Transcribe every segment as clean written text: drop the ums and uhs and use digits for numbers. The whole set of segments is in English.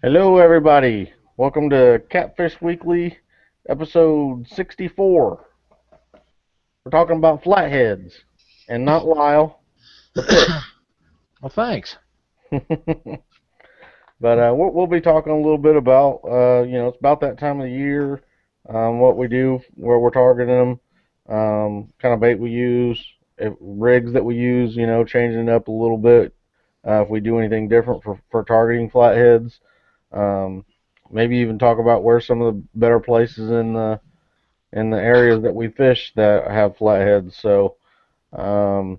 Hello, everybody. Welcome to Catfish Weekly, episode 64. We're talking about flatheads, and not Lyle, the fish. Well, thanks. But we'll be talking a little bit about, it's about that time of the year, what we do, where we're targeting them, kind of bait we use, rigs that we use, changing it up a little bit, if we do anything different for targeting flatheads. Um, Maybe even talk about where some of the better places in the areas that we fish that have flatheads. So, um,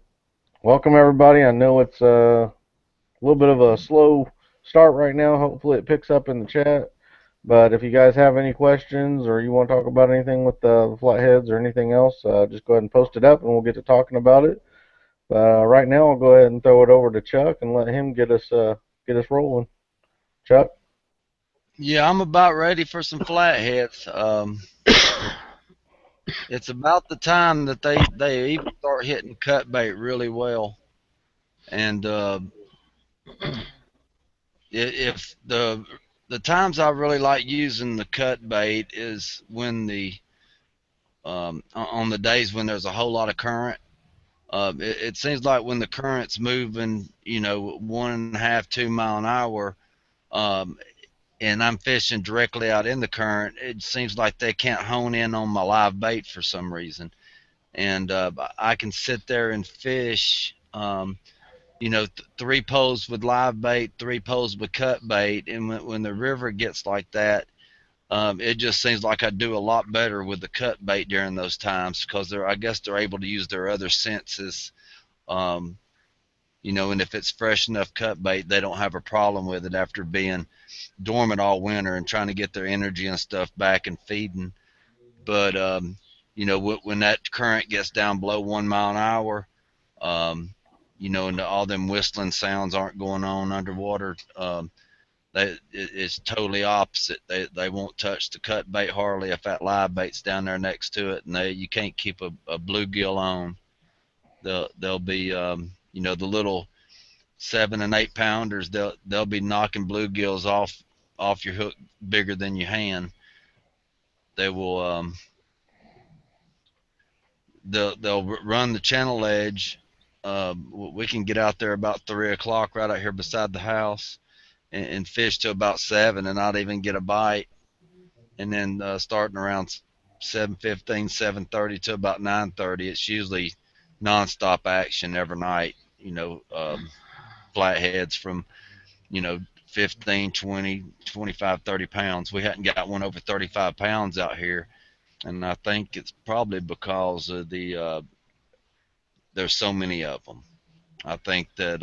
welcome everybody. I know it's a little bit of a slow start right now. Hopefully, it picks up in the chat. But if you guys have any questions or you want to talk about anything with the flatheads or anything else, just go ahead and post it up, and we'll get to talking about it. Right now, I'll go ahead and throw it over to Chuck and let him get us rolling. Chuck. Yeah, I'm about ready for some flatheads. It's about the time that they even start hitting cut bait really well. And if the times I really like using the cut bait is when the on the days when there's a whole lot of current. It seems like when the current's moving, 1.5, 2 mile an hour, um, and I'm fishing directly out in the current, it seems like they can't hone in on my live bait for some reason. And I can sit there and fish, 3 poles with live bait, 3 poles with cut bait. And when the river gets like that, it just seems like I do a lot better with the cut bait during those times because I guess they're able to use their other senses. Um, and if it's fresh enough cut bait, they don't have a problem with it after being dormant all winter and trying to get their energy and stuff back and feeding. But when that current gets down below 1 mile an hour, um, and all them whistling sounds aren't going on underwater, it's totally opposite. They won't touch the cut bait hardly if that live bait's down there next to it, and you can't keep a bluegill on. They'll be the little 7 and 8 pounders. They'll be knocking bluegills off your hook bigger than your hand. They will they'll run the channel edge. We can get out there about 3 o'clock right out here beside the house and fish till about 7 and not even get a bite. And then starting around 7:15, 7:30 to about 9:30, it's usually nonstop action every night. Flatheads from 15, 20, 25, 30 pounds. We hadn't got one over 35 pounds out here, and I think it's probably because of there's so many of them. I think that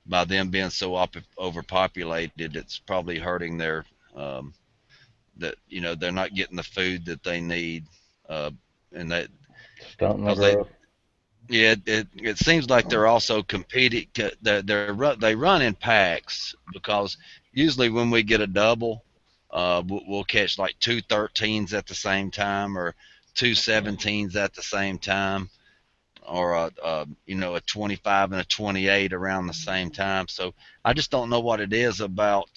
by them being so overpopulated, it's probably hurting their that they're not getting the food that they need, and that Stunting the because they growth. yeah it seems like they're also competing. They run in packs because usually when we get a double, we'll catch like 2 13s at the same time or 2 17s at the same time or a 25 and a 28 around the same time. So I just don't know what it is about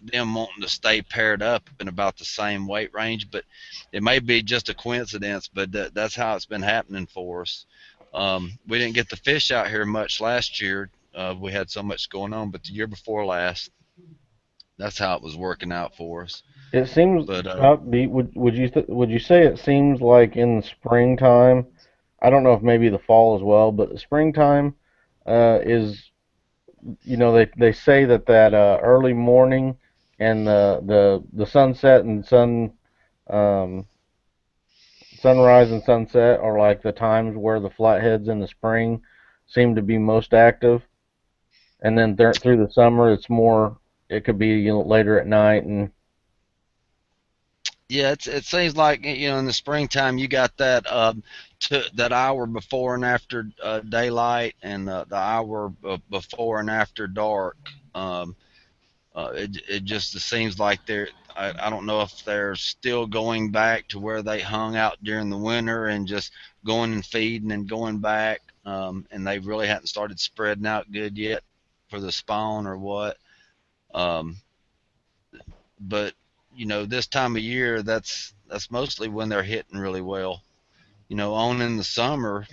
them wanting to stay paired up in about the same weight range, but it may be just a coincidence. But that's how it's been happening for us. We didn't get the fish out here much last year. We had so much going on, but the year before last, that's how it was working out for us. It seems, But Chuck, would you say it seems like in the springtime? I don't know if maybe the fall as well, but the springtime is, they say that early morning and the sunset and um, sunrise and sunset are like the times where the flatheads in the spring seem to be most active, and then through the summer it's more. It could be later at night and yeah, it seems like in the springtime you got that hour before and after daylight and the hour before and after dark. It just seems like I don't know if they're still going back to where they hung out during the winter and just going and feeding and going back, and they really hadn't started spreading out good yet for the spawn or what. Um, but this time of year, that's mostly when they're hitting really well. On in the summer,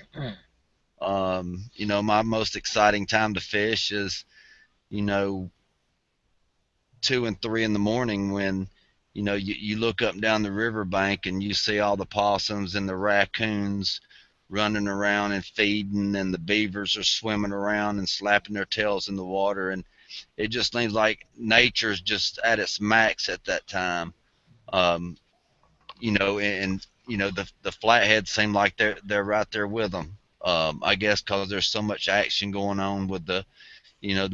my most exciting time to fish is, you know, 2 and 3 in the morning when, you look up and down the riverbank and you see all the possums and the raccoons running around and feeding, and the beavers are swimming around and slapping their tails in the water, and it just seems like nature's just at its max at that time. Um, and the flatheads seem like they're right there with them. I guess because there's so much action going on with the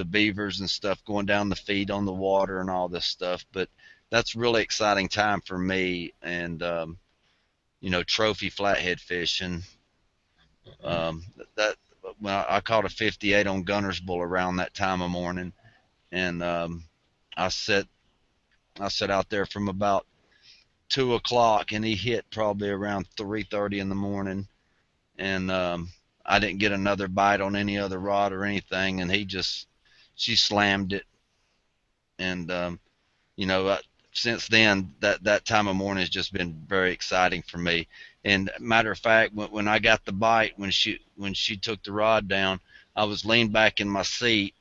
beavers and stuff going down the feed on the water and all this stuff. But that's really exciting time for me, and trophy flathead fishing. That Well, I caught a 58 on Gunner's Bull around that time of morning, and I set I set out there from about 2 o'clock, and he hit probably around 3:30 in the morning, and I didn't get another bite on any other rod or anything, and she slammed it, and you know, uh, since then that time of morning has just been very exciting for me. And matter of fact, when I got the bite, when she took the rod down, I was leaned back in my seat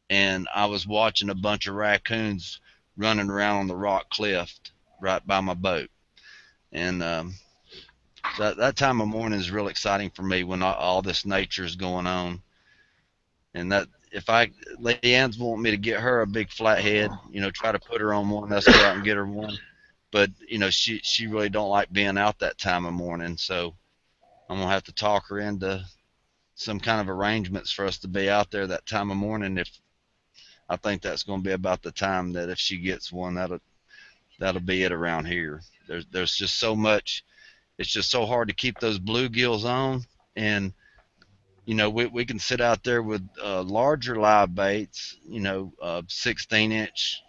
and I was watching a bunch of raccoons running around on the rock cliff right by my boat. And that time of morning is real exciting for me when all this nature is going on. And that if Leanne's want me to get her a big flathead, try to put her on one, let's go out and get her one. But she really don't like being out that time of morning, so I'm gonna have to talk her into some kind of arrangements for us to be out there that time of morning. If I think that's going to be about the time that if she gets one, that'll be it around here. There's just so much. It's just so hard to keep those bluegills on, and we can sit out there with larger live baits, 16-inch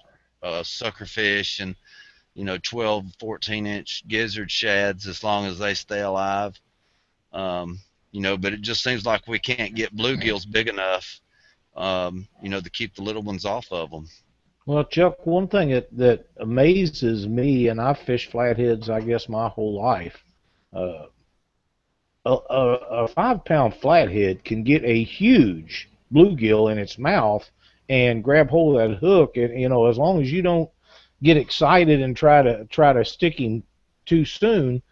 suckerfish, and 12, 14-inch gizzard shads, as long as they stay alive. But it just seems like we can't get bluegills big enough, to keep the little ones off of them. Well, Chuck, one thing that amazes me, and I've fished flatheads, I guess, my whole life. Uh, a 5-pound flathead can get a huge bluegill in its mouth and grab hold of that hook, and as long as you don't get excited and try to stick him too soon,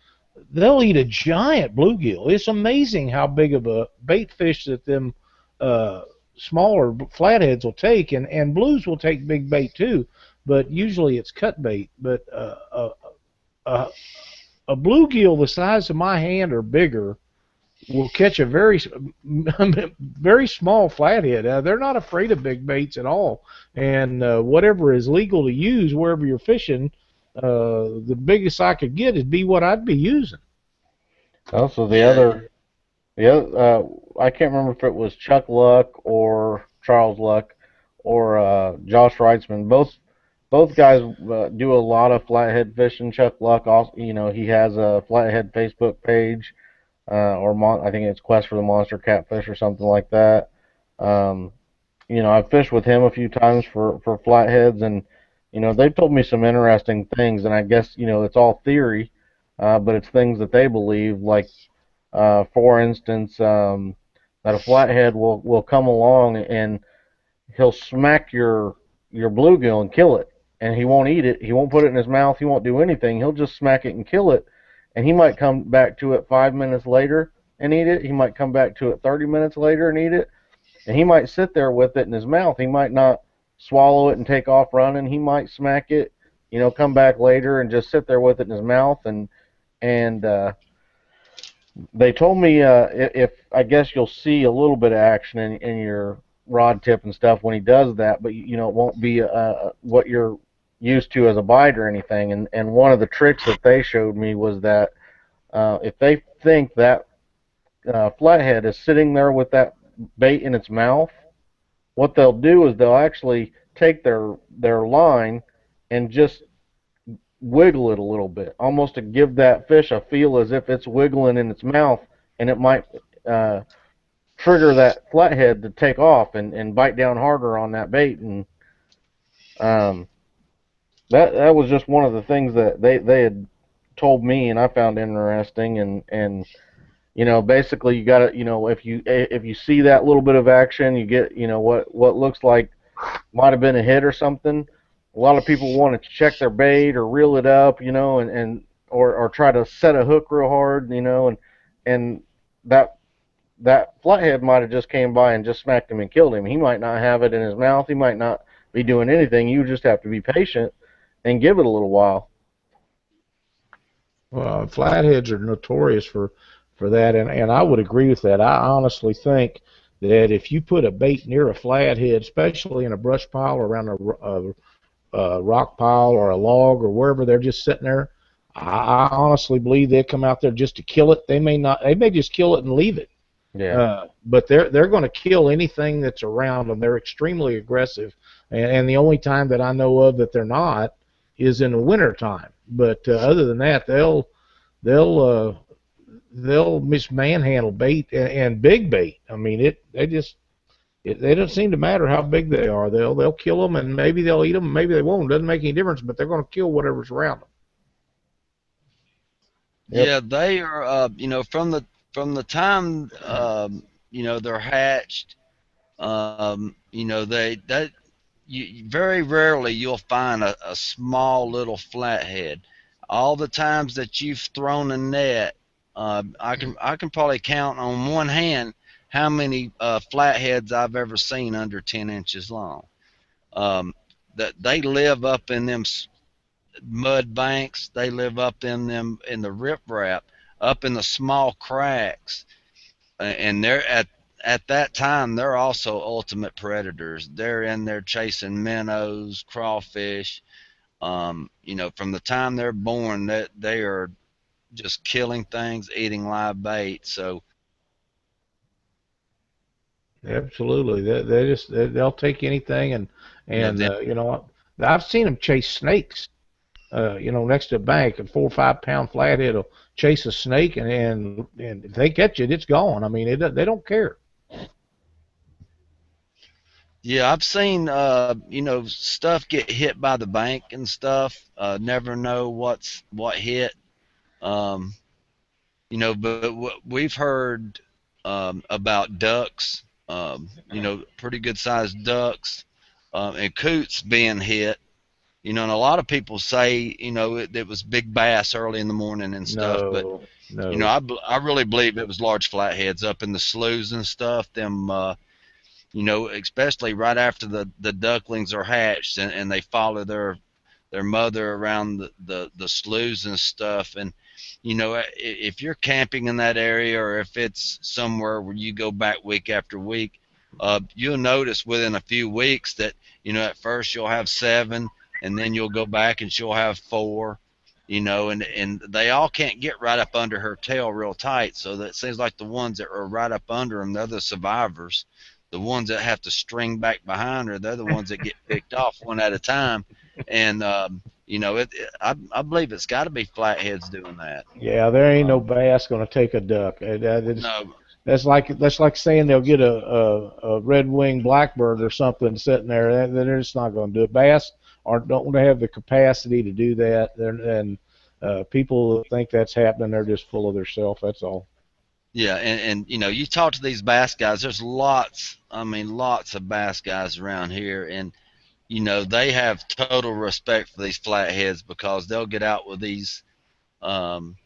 they'll eat a giant bluegill. It's amazing how big of a bait fish that them uh, smaller flatheads will take, and blues will take big bait too, but usually it's cut bait. But a, a bluegill the size of my hand or bigger will catch a very small flathead. They're not afraid of big baits at all, and whatever is legal to use wherever you're fishing, the biggest I could get would be what I'd be using. Also, Yeah, I can't remember if it was Chuck Luck or Charles Luck or Josh Reitzman. Both guys do a lot of flathead fishing. Chuck Luck also, he has a flathead Facebook page, I think it's Quest for the Monster Catfish or something like that. Um, I've fished with him a few times for flatheads, and they've told me some interesting things. And I guess it's all theory, but it's things that they believe. Like, for instance, that a flathead will come along and he'll smack your bluegill and kill it, and he won't eat it. He won't put it in his mouth. He won't do anything. He'll just smack it and kill it, and he might come back to it 5 minutes later and eat it. He might come back to it 30 minutes later and eat it, and he might sit there with it in his mouth. He might not swallow it and take off running. He might smack it, come back later and just sit there with it in his mouth. And they told me if I guess you'll see a little bit of action in your rod tip and stuff when he does that, but it won't be what you're used to as a bite or anything. And one of the tricks that they showed me was that if they think that flathead is sitting there with that bait in its mouth, what they'll do is they'll actually take their line and just wiggle it a little bit, almost to give that fish a feel as if it's wiggling in its mouth, and it might uh, trigger that flathead to take off and bite down harder on that bait. And um, that was just one of the things that they had told me, and I found interesting. And basically you got to, if you see that little bit of action, you get, what looks like might have been a hit or something. A lot of people want to check their bait or reel it up, and or try to set a hook real hard, and that that flathead might have just came by and just smacked him and killed him. He might not have it in his mouth. He might not be doing anything. You just have to be patient and give it a little while. Flatheads are notorious for that, and I would agree with that. I honestly think that if you put a bait near a flathead, especially in a brush pile or around a rock pile or a log or wherever they're just sitting there, I honestly believe they come out there just to kill it. They may not. They may just kill it and leave it. Yeah. But they're going to kill anything that's around them. They're extremely aggressive, and the only time that I know of that they're not is in the winter time. But other than that, they'll they'll mismanhandle bait and big bait. I mean, they don't seem to matter how big they are. They'll kill them, and maybe they'll eat them, maybe they won't. It doesn't make any difference. But they're going to kill whatever's around them. Yep. Yeah, they are. From the time they're hatched. They that you very rarely you'll find a small little flathead. All the times that you've thrown a net, I can probably count on one hand how many flatheads I've ever seen under 10 inches long. Um, that they live up in them mud banks. They live up in them in the riprap, up in the small cracks, and they're at that time they're also ultimate predators. They're in there chasing minnows, crawfish. From the time they're born, that they are just killing things, eating live bait. So Absolutely, they'll take anything, yeah, and I've seen them chase snakes. Next to a bank, a 4 or 5 pound flathead will chase a snake, and if they catch it, it's gone. I mean, they don't care. yeah, I've seen stuff get hit by the bank and stuff. Never know what hit. Um, but we've heard about ducks. Pretty good sized ducks and coots being hit. And a lot of people say it was big bass early in the morning and stuff, but No, no, I really believe it was large flatheads up in the sloughs and stuff. Them especially right after the ducklings are hatched and they follow their mother around the sloughs and stuff. And if you're camping in that area or if it's somewhere where you go back week after week, you'll notice within a few weeks that at first you'll have 7, and then you'll go back and she'll have 4. And they all can't get right up under her tail real tight, so that seems like the ones that are right up under them, they're the survivors. The ones that have to string back behind her, they're the ones that get picked off one at a time. And I believe it's got to be flatheads doing that. yeah, there ain't no Um, bass going to take a duck. no, That's like saying they'll get a red-winged blackbird or something sitting there. They're just not going to do it. Bass don't have the capacity to do that. And people that think that's happening, they're just full of themselves. That's all. yeah, and you talk to these bass guys. There's lots, I mean, lots of bass guys around here, and they have total respect for these flatheads because they'll get out um,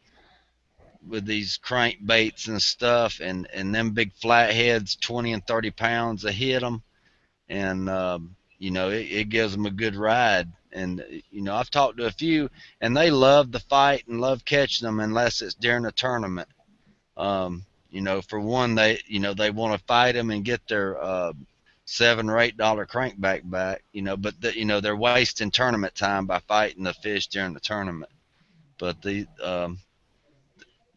with these crankbaits and stuff, and them big flatheads, 20 and 30 pounds, they hit them, and it gives them a good ride. And I've talked to a few, and they love the fight and love catching them unless it's during a tournament. For one, they want to fight them and get their $7 or $8 crankback back. But they're wasting tournament time by fighting the fish during the tournament. But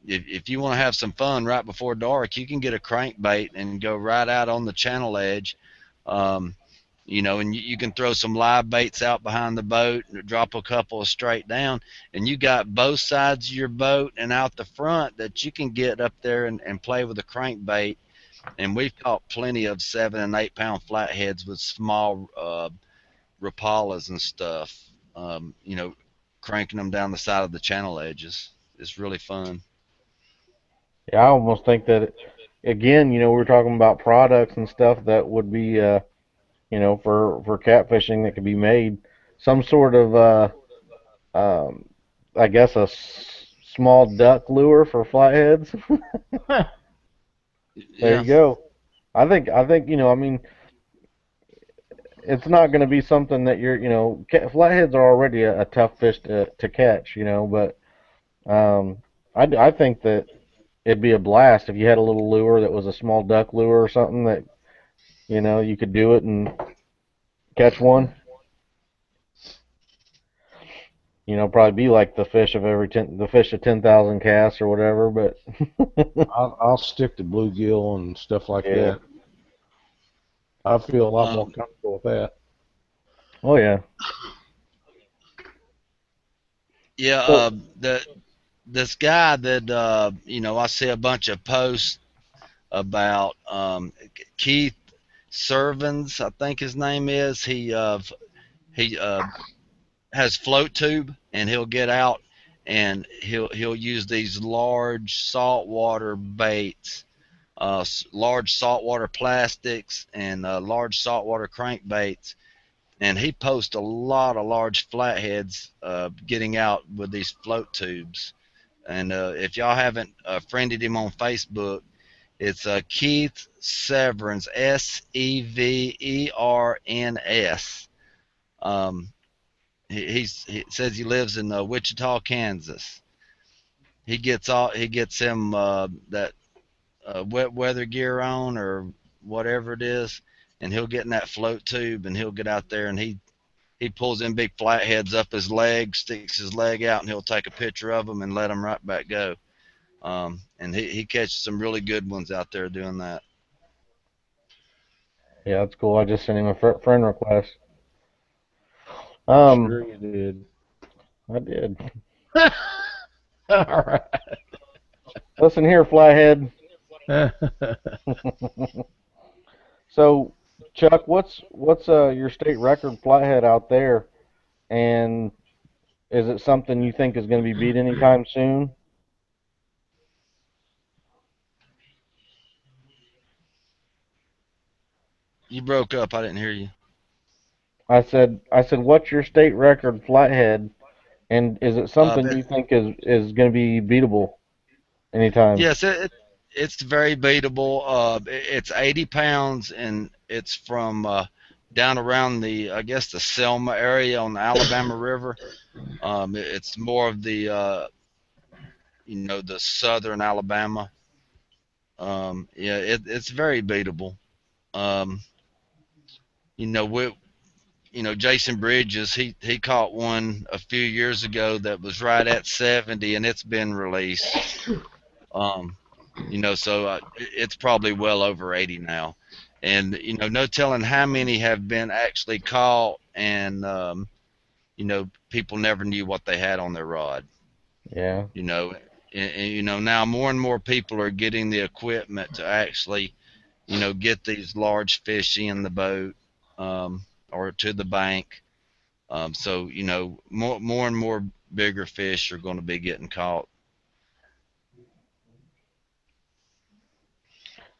if you want to have some fun right before dark, you can get a crankbait and go right out on the channel edge. Um, and you can throw some live baits out behind the boat and drop a couple of straight down, and you got both sides of your boat and out the front that you can get up there and play with a crankbait. And we've caught plenty of 7 and 8 pound flatheads with small rapalas and stuff. you know, cranking them down the side of the channel edges. It's really fun. Yeah, I almost think that again, we were talking about products and stuff that would be, for catfishing that could be made. Some sort of, um, I guess, small duck lure for flatheads. There Yeah. you go. I think, I mean, it's not going to be something that flatheads are already a tough fish to catch, but I think that it'd be a blast if you had a little lure that was a small duck lure or something that, you could do it and catch one. Probably be like the fish of 10,000 casts or whatever, but I'll stick to bluegill and stuff like yeah. that. I feel a lot more Um, comfortable with that. Oh yeah. yeah. So This guy that I see a bunch of posts about Keith Servans, I think his name is. He has float tube, and he'll get out and he'll use these large saltwater baits, large saltwater plastics, and large saltwater crankbaits. And he posts a lot of large flatheads getting out with these float tubes. And if y'all haven't friended him on Facebook, it's Keith Severns, Severns. He says he lives in Wichita, Kansas. He gets him that wet weather gear on or whatever it is, and he'll get in that float tube and he'll get out there and he pulls in big flatheads up his leg, sticks his leg out, and he'll take a picture of them and let them right back go. And he catches some really good ones out there doing that. yeah, that's cool. I just sent him a friend request. I'm Um, sure you did. I did. All right. Listen here, flathead. So, Chuck, what's your state record flathead out there, and is it something you think is going to be beat anytime soon? You broke up. I didn't hear you. I said, what's your state record flathead, and is it Uh, something you think is going to be beatable anytime? yes, it's very beatable. It's 80 pounds, and it's from down around I guess, the Selma area on the Alabama River. It's more of the southern Alabama. Yeah, it's very beatable. Um, you know, we, Jason Bridges, he caught one a few years ago that was right at 70, and it's been released. Um, so it's probably well over 80 now, and no telling how many have been actually caught, and people never knew what they had on their rod. Yeah. You know, now more and more people are getting the equipment to actually get these large fish in the boat, or to the bank. So more and more bigger fish are going to be getting caught.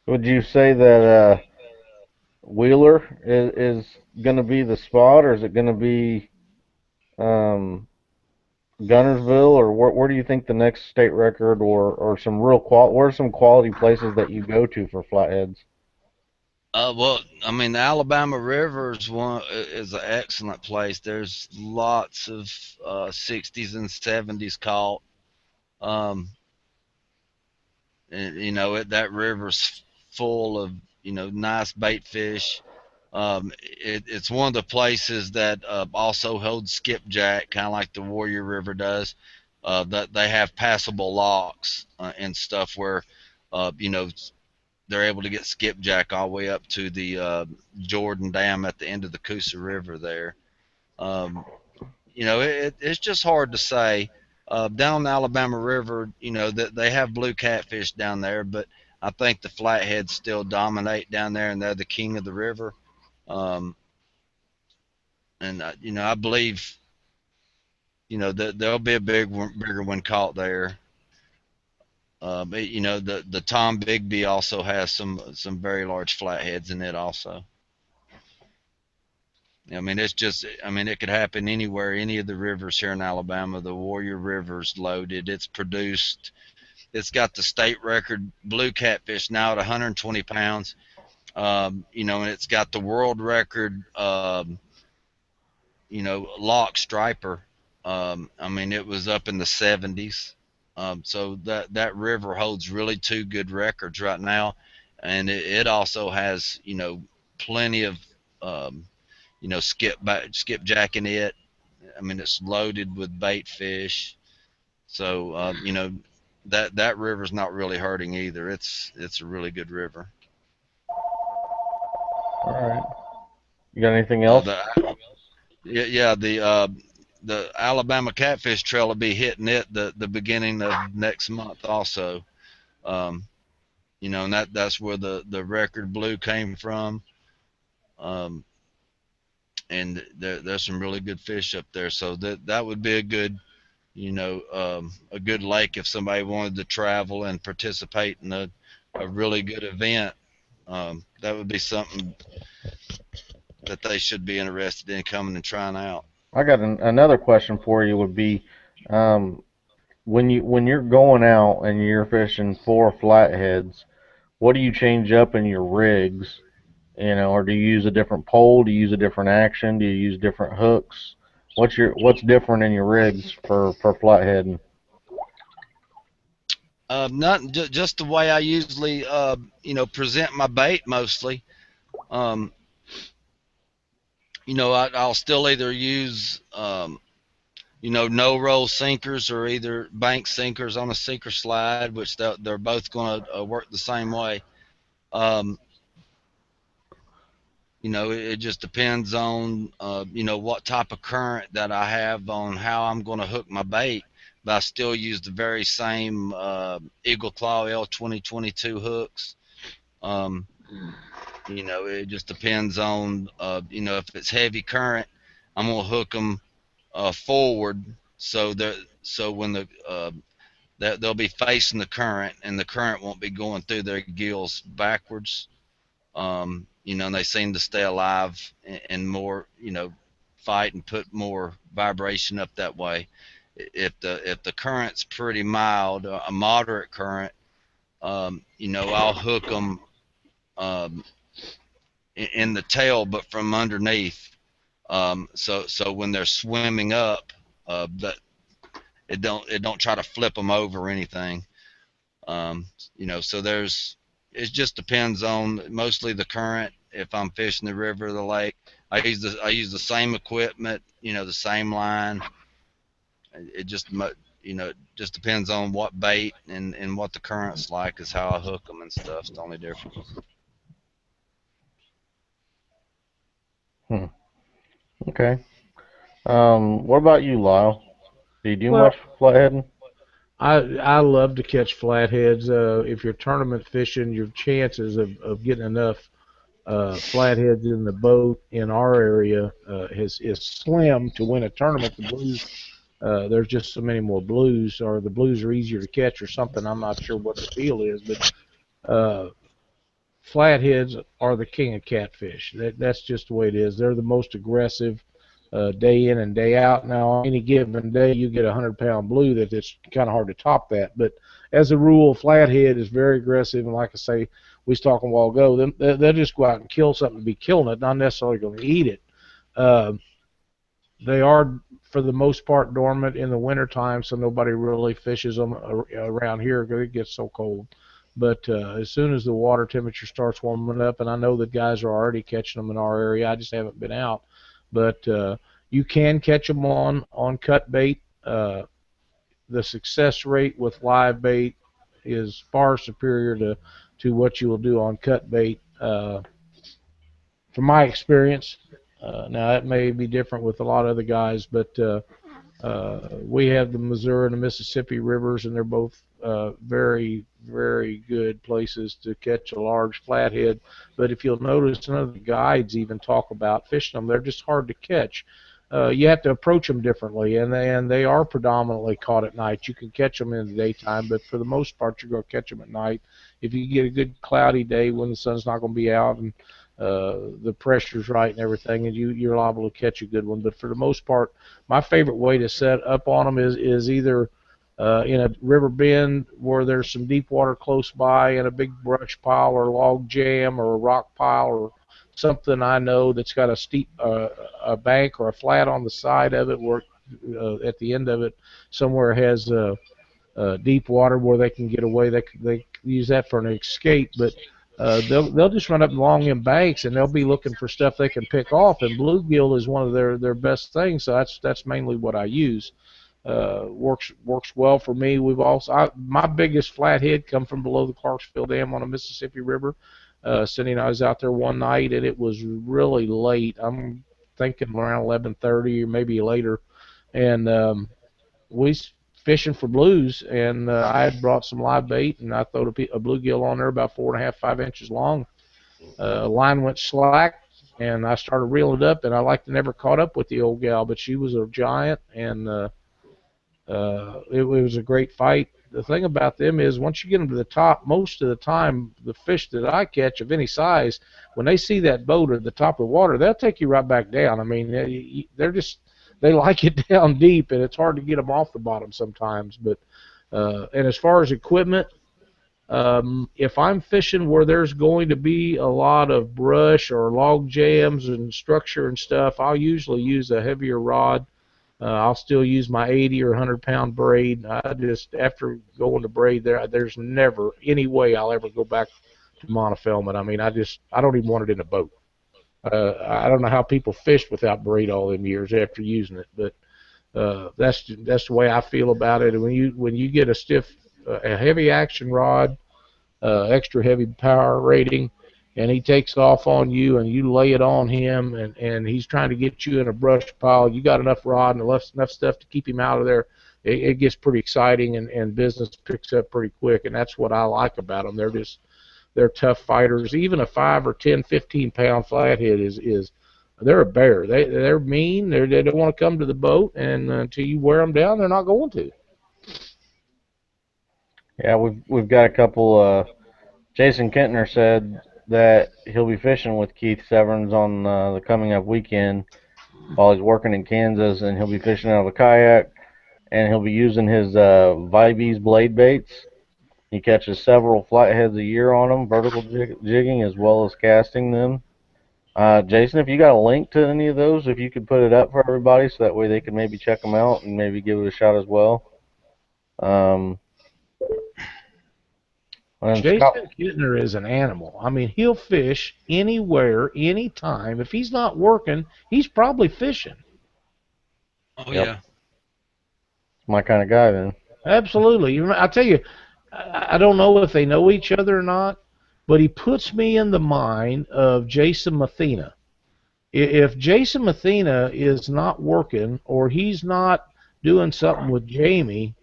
Would you say that Wheeler is going to be the spot, or is it going to be um, Gunnersville, or where do you think the next state record or where are some quality places that you go to for flatheads? Well, I mean, the Alabama River is an excellent place. There's lots of 60s and 70s caught. Um, and, that river's full of nice bait fish. It's one of the places that also holds skipjack, kind of like the Warrior River does. That they have passable locks and stuff where, they're able to get skipjack all the way up to the Jordan Dam at the end of the Coosa River there. Um, it's just hard to say. Down the Alabama River, that they have blue catfish down there, but I think the flatheads still dominate down there, and they're the king of the river. Um, and I believe there'll be a bigger one caught there. The Tom Bigby also has some very large flatheads in it also. I mean, it could happen anywhere, any of the rivers here in Alabama. The Warrior River's loaded. It's produced. It's got the state record blue catfish now at 120 pounds. And it's got the world record, lock striper. I mean, it was up in the 70s. So that river holds really two good records right now, and it also has plenty of skipjacking it. I mean, it's loaded with bait fish. So that river's not really hurting either. It's a really good river. All right. You got anything Uh, else? the yeah the Alabama Catfish Trail will be hitting it the beginning of next month also. Um, and that's where the record blue came from. Um, and there's some really good fish up there. So that would be a good lake if somebody wanted to travel and participate in a really good event. That would be something that they should be interested in coming and trying out. I got another question for you. Would be, um, when you're going out and you're fishing for flatheads, what do you change up in your rigs? Or do you use a different pole? Do you use a different action? Do you use different hooks? What's different in your rigs for flatheading? Not just the way I usually present my bait mostly. Um, I'll still either use no roll sinkers or either bank sinkers on a sinker slide, which they're both going to work the same way. Um, it just depends on what type of current that I have on how I'm going to hook my bait. But I still use the very same Eagle Claw L 2022 hooks. Um, it just depends on if it's heavy current, I'm gonna hook them forward so when they'll be facing the current and the current won't be going through their gills backwards. And they seem to stay alive and more, fight and put more vibration up that way. If the current's pretty mild, a moderate current, I'll hook them um, in the tail, but from underneath. So when they're swimming up, that it don't try to flip them over or anything. So it just depends on mostly the current. If I'm fishing the river or the lake, I use the same equipment, the same line. It just depends on what bait and what the current's like is how I hook them and stuff. It's the only difference. Hmm. Okay. What about you, Lyle? Do you do Well, much flatheading? I love to catch flatheads. If you're tournament fishing, your chances of getting enough flatheads in the boat in our area is slim to win a tournament. The blues, there's just so many more blues, or the blues are easier to catch, or something. I'm not sure what the deal is, but uh, flatheads are the king of catfish. That's just the way it is. They're the most aggressive day in and day out. Now, on any given day, you get a 100-pound blue that it's kind of hard to top that. But as a rule, flathead is very aggressive, and like I say, we was talking a while ago, they'll just go out and kill something and be killing it, not necessarily going to eat it. Uh, they are, for the most part, dormant in the wintertime, so nobody really fishes them around here because it gets so cold. But as soon as the water temperature starts warming up, and I know that guys are already catching them in our area, I just haven't been out. But you can catch them on cut bait. The success rate with live bait is far superior to what you will do on cut bait. From my experience, now that may be different with a lot of other guys, but we have the Missouri and the Mississippi rivers, and they're both very, very good places to catch a large flathead. But if you'll notice, none of the guides even talk about fishing them. They're just hard to catch. you have to approach them differently, and they are predominantly caught at night. You can catch them in the daytime, but for the most part, you're going to catch them at night. If you get a good cloudy day when the sun's not going to be out and the pressure's right and everything, and you're liable to catch a good one. But for the most part, my favorite way to set up on them is either in a river bend where there's some deep water close by and a big brush pile or log jam or a rock pile or something I know that's got a steep a bank or a flat on the side of it where at the end of it somewhere has deep water where they can get away. They use that for an escape, but they'll just run up along them banks and they'll be looking for stuff they can pick off. And bluegill is one of their best things, so that's mainly what I use. Works well for me. My biggest flathead come from below the Clarksville Dam on the Mississippi River. Cindy and I was out there one night and it was really late. I'm thinking around 11:30 or maybe later, and we fishing for blues, and I had brought some live bait and I throwed a bluegill on there about 4.5, 5 inches long. Line went slack and I started reeling it up, and I like to never caught up with the old gal, but she was a giant, and it was a great fight. The thing about them is once you get them to the top, most of the time the fish that I catch of any size, when they see that boat at the top of the water, they'll take you right back down. I mean, they like it down deep, and it's hard to get them off the bottom sometimes. But and as far as equipment, if I'm fishing where there's going to be a lot of brush or log jams and structure and stuff, I'll usually use a heavier rod. I'll still use my 80 or 100-pound braid. I just, after going to braid there's never any way I'll ever go back to monofilament. I mean, I don't even want it in a boat. I don't know how people fished without braid all them years after using it, but that's the way I feel about it. And when you get a heavy action rod, extra heavy power rating, and he takes off on you and you lay it on him, and he's trying to get you in a brush pile, you got enough rod and enough stuff to keep him out of there, it gets pretty exciting, and business picks up pretty quick, and that's what I like about them. They're tough fighters. Even a 5 or 10, 15-pound flathead is they're a bear. They're mean. They don't want to come to the boat, and until you wear them down, they're not going to. Yeah, we've got a couple. Jason Kentner said that he'll be fishing with Keith Severns on the coming up weekend while he's working in Kansas, and he'll be fishing out of a kayak, and he'll be using his Vibes blade baits. He catches several flatheads a year on them, vertical jigging as well as casting them. Jason, if you got a link to any of those, if you could put it up for everybody so that way they can maybe check them out and maybe give it a shot as well. Jason Kintner is an animal. I mean, he'll fish anywhere, anytime. If he's not working, he's probably fishing. Oh, yep. Yeah. It's my kind of guy, then. Absolutely. I tell you, I don't know if they know each other or not, but he puts me in the mind of Jason Mathena. If Jason Mathena is not working or he's not doing something with Jamie,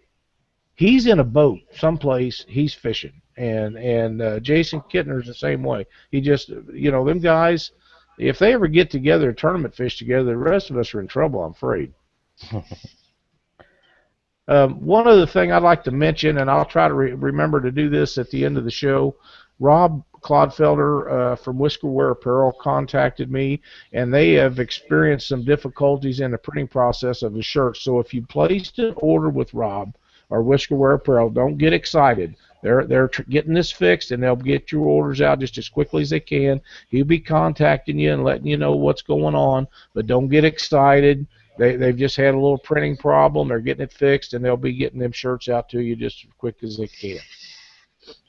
he's in a boat someplace, he's fishing. And Jason Kittner's the same way. He just, them guys, if they ever get together, tournament fish together, the rest of us are in trouble, I'm afraid. One other thing I'd like to mention, and I'll try to remember to do this at the end of the show, Rob Clodfelder from Whiskerware Apparel contacted me, and they have experienced some difficulties in the printing process of the shirts. So if you placed an order with Rob or Whiskerware Apparel, don't get excited. They're getting this fixed, and they'll get your orders out just as quickly as they can. He'll be contacting you and letting you know what's going on, but don't get excited. They've just had a little printing problem. They're getting it fixed, and they'll be getting them shirts out to you just as quick as they can.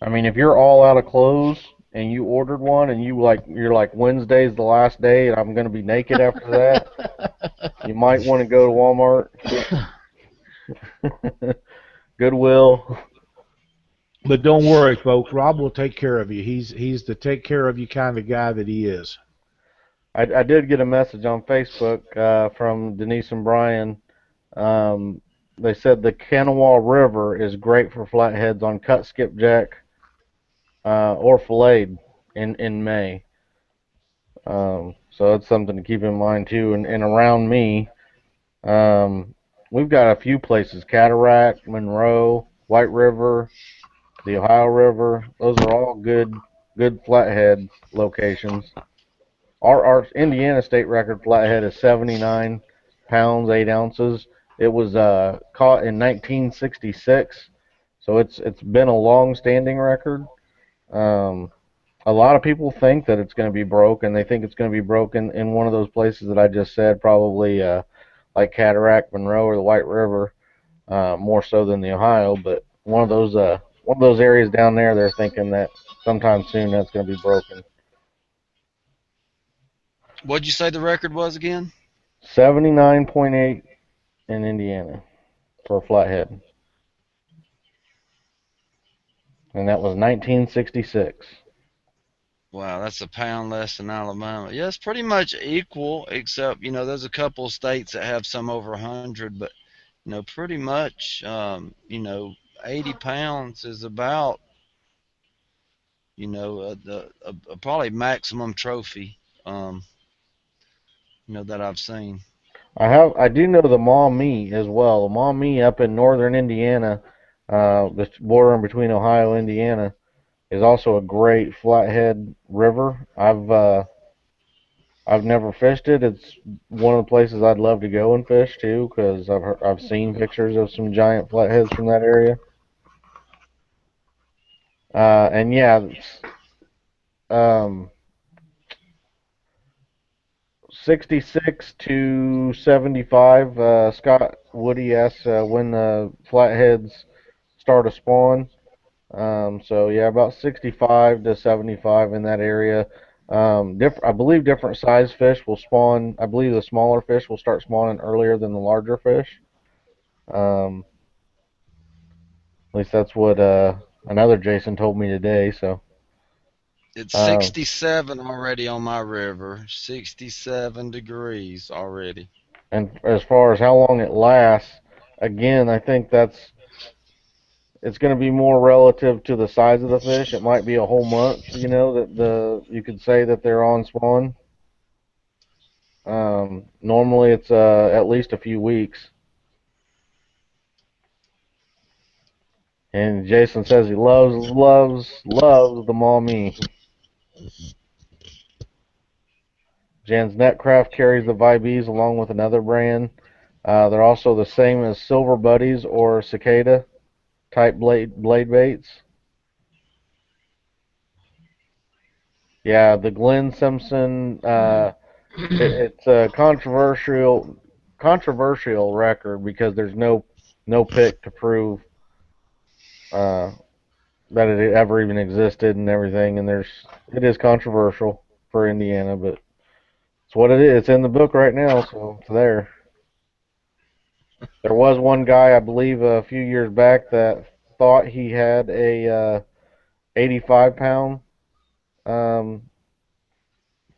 I mean, if you're all out of clothes and you ordered one and you're like Wednesday's the last day and I'm going to be naked after that, you might want to go to Walmart, Goodwill. But don't worry, folks. Rob will take care of you. He's the take care of you kind of guy that he is. I did get a message on Facebook from Denise and Brian. They said the Kanawha River is great for flatheads on cut skipjack or filleted in May. So it's something to keep in mind too. And around me, We've got a few places: Cataract, Monroe, White River, the Ohio River. Those are all good flathead locations. Our Indiana state record flathead is 79 pounds 8 ounces. It was caught in 1966, so it's been a long-standing record. Um, a lot of people think that it's going to be broke, and they think it's going to be broken in one of those places that I just said, probably like Cataract, Monroe, or the White River, more so than the Ohio. But one of those areas down there, they're thinking that sometime soon that's going to be broken. What'd you say the record was again? 79.8 in Indiana for a flathead, and that was 1966. Wow, that's a pound less than Alabama. Yeah, it's pretty much equal, except there's a couple of states that have some over 100, but pretty much 80 pounds is about a probably maximum trophy um, that I've seen. I do know the Maumee as well. The Maumee up in northern Indiana, the border between Ohio and Indiana, is also a great flathead river. I've never fished it. It's one of the places I'd love to go and fish too, because I've seen pictures of some giant flatheads from that area. And yeah, um, 66 to 75. Scott Woody asks when the flatheads start to spawn. So yeah, about 65 to 75 in that area. I believe different size fish will spawn. I believe the smaller fish will start spawning earlier than the larger fish. Um, at least that's what another Jason told me today. So, It's uh, 67 already on my river. 67 degrees already. and as far as how long it lasts, again, I think it's going to be more relative to the size of the fish. It might be a whole month, that you could say that they're on spawn. Normally it's at least a few weeks. And Jason says he loves the Maumee. Jan's Netcraft carries the Vibes along with another brand. They're also the same as Silver Buddies or Cicada type blade baits. Yeah, the Glenn Simpson. It's a controversial record because there's no pick to prove uh, that it ever even existed and everything. And it is controversial for Indiana, but it's what it is. It's in the book right now, so it's there. There was one guy, I believe, a few years back that thought he had a 85 pound um,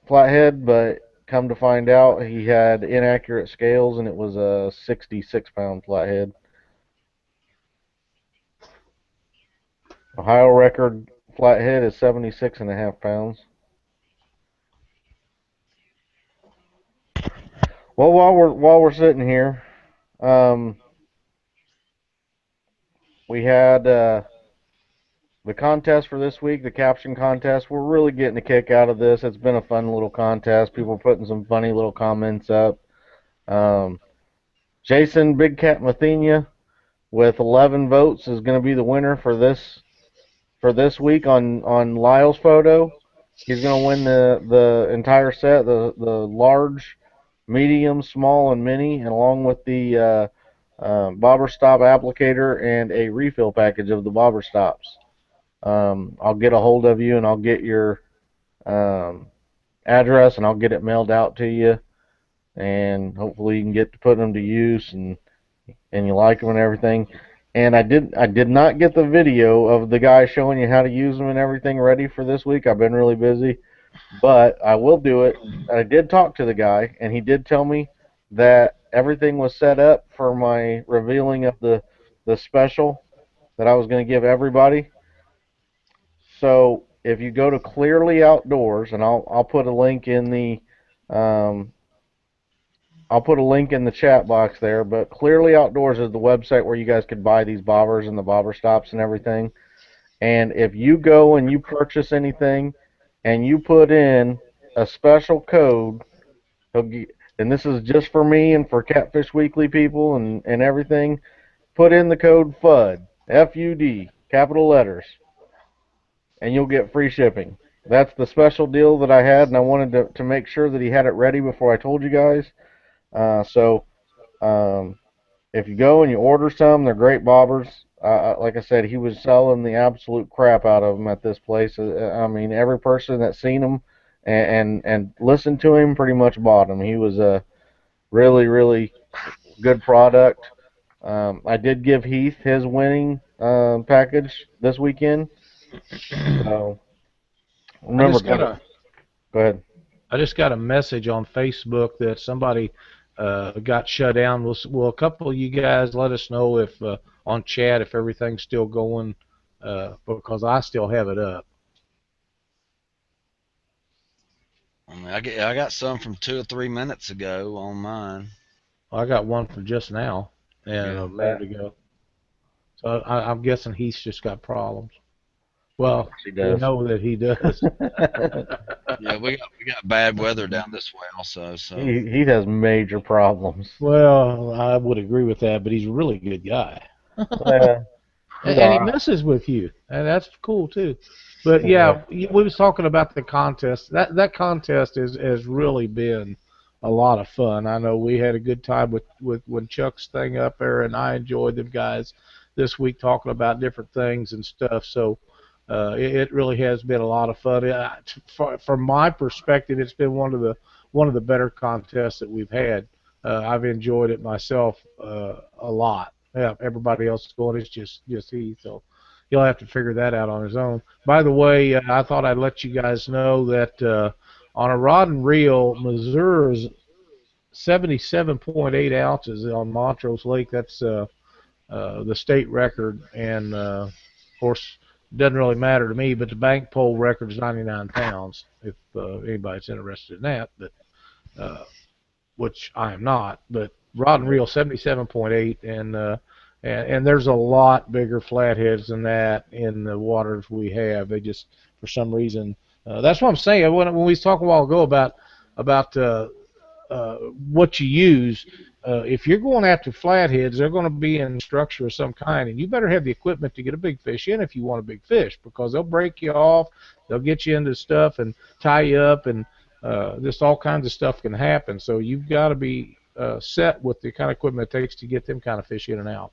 flathead, but come to find out he had inaccurate scales and it was a 66-pound flathead. Ohio record flathead is 76 and a half pounds. Well, while we're sitting here, um, we had the contest for this week, the caption contest. We're really getting a kick out of this. It's been a fun little contest. People putting some funny little comments up. Um, Jason Big Cat Mathenia with 11 votes is going to be the winner for this week on Lyle's photo. He's going to win the entire set, the large, medium, small, and mini, and along with the bobber stop applicator and a refill package of the bobber stops. I'll get a hold of you and I'll get your um, address and I'll get it mailed out to you, and hopefully you can get to put them to use and you like them and everything. And I did not get the video of the guy showing you how to use them and everything ready for this week. I've been really busy, but I will do it. I did talk to the guy, and he did tell me that everything was set up for my revealing of the special that I was going to give everybody. So if you go to Clearly Outdoors, and I'll put a link in the um, I'll put a link in the chat box there, but Clearly Outdoors is the website where you guys could buy these bobbers and the bobber stops and everything. And if you go and you purchase anything and you put in a special code, and this is just for me and for Catfish Weekly people and everything, put in the code FUD, F-U-D, capital letters, and you'll get free shipping. That's the special deal that I had, and I wanted to make sure that he had it ready before I told you guys. So if you go and you order some, they're great bobbers. Like I said, he was selling the absolute crap out of them at this place. I mean, every person that's seen him and listened to him pretty much bought him. He was a really, really good product. I did give Heath his winning package this weekend. So I remember, just got a go ahead. I just got a message on Facebook that somebody got shut down. Will a couple of you guys let us know if on chat if everything's still going because I still have it up. I mean, I got some from 2 or 3 minutes ago on mine. I got one from just now and Yeah. a minute ago. So I'm guessing he's just got problems. Well, He we does. know that he does. Yeah, we got bad weather down this way also. So He has major problems. Well, I would agree with that, but he's a really good guy. Yeah, And he messes with you, and that's cool too. But yeah, we was talking about the contest. That contest has really been a lot of fun. I know we had a good time with when Chuck's thing up there, and I enjoyed them guys this week talking about different things and stuff. So it really has been a lot of fun. From my perspective, it's been one of the better contests that we've had. I've enjoyed it myself a lot. Yeah, everybody else is going. It's just he. So he'll have to figure that out on his own. By the way, I thought I'd let you guys know that on a rod and reel, Missouri's 77.8 ounces on Montrose Lake. That's the state record, and of course, it doesn't really matter to me. But the bank pole record is 99 pounds. If anybody's interested in that, but which I am not. But rod and reel 77.8, and there's a lot bigger flatheads than that in the waters we have. They just, for some reason, that's what I'm saying. When we was talking a while ago about what you use, if you're going after flatheads, they're going to be in structure of some kind, and you better have the equipment to get a big fish in if you want a big fish, because they'll break you off, they'll get you into stuff and tie you up, and just all kinds of stuff can happen. So you've got to be set with the kind of equipment it takes to get them kind of fish in and out.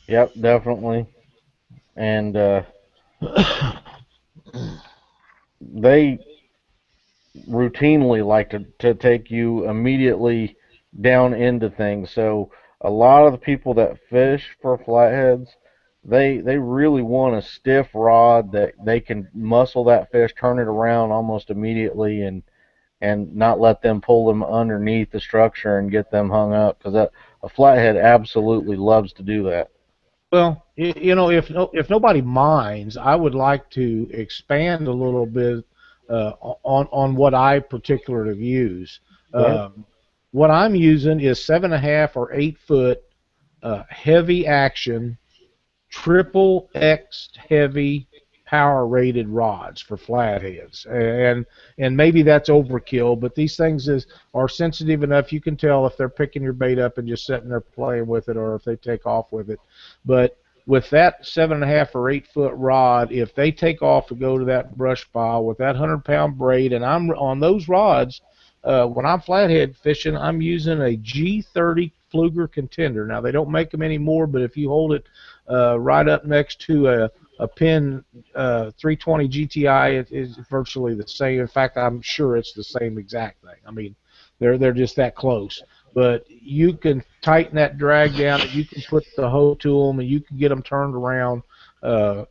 Yep, definitely. And they routinely like to take you immediately down into things. So a lot of the people that fish for flatheads, they really want a stiff rod that they can muscle that fish, turn it around almost immediately, and not let them pull them underneath the structure and get them hung up, because a flathead absolutely loves to do that. Well, you know, if nobody minds, I would like to expand a little bit on what I particularly use. What I'm using is 7.5 or 8 foot heavy action, triple X heavy power rated rods for flatheads, and maybe that's overkill, but these things are sensitive enough you can tell if they're picking your bait up and just sitting there playing with it, or if they take off with it. But with that 7.5 or 8 foot rod, if they take off and go to that brush pile with that 100-pound braid, and I'm on those rods, when I'm flathead fishing, I'm using a G30 Fluger contender. Now they don't make them anymore, but if you hold it right up next to a pin 320 GTI, it is virtually the same. In fact, I'm sure it's the same exact thing. I mean, they're just that close. But you can tighten that drag down, and you can put the hoe to them, and you can get them turned around.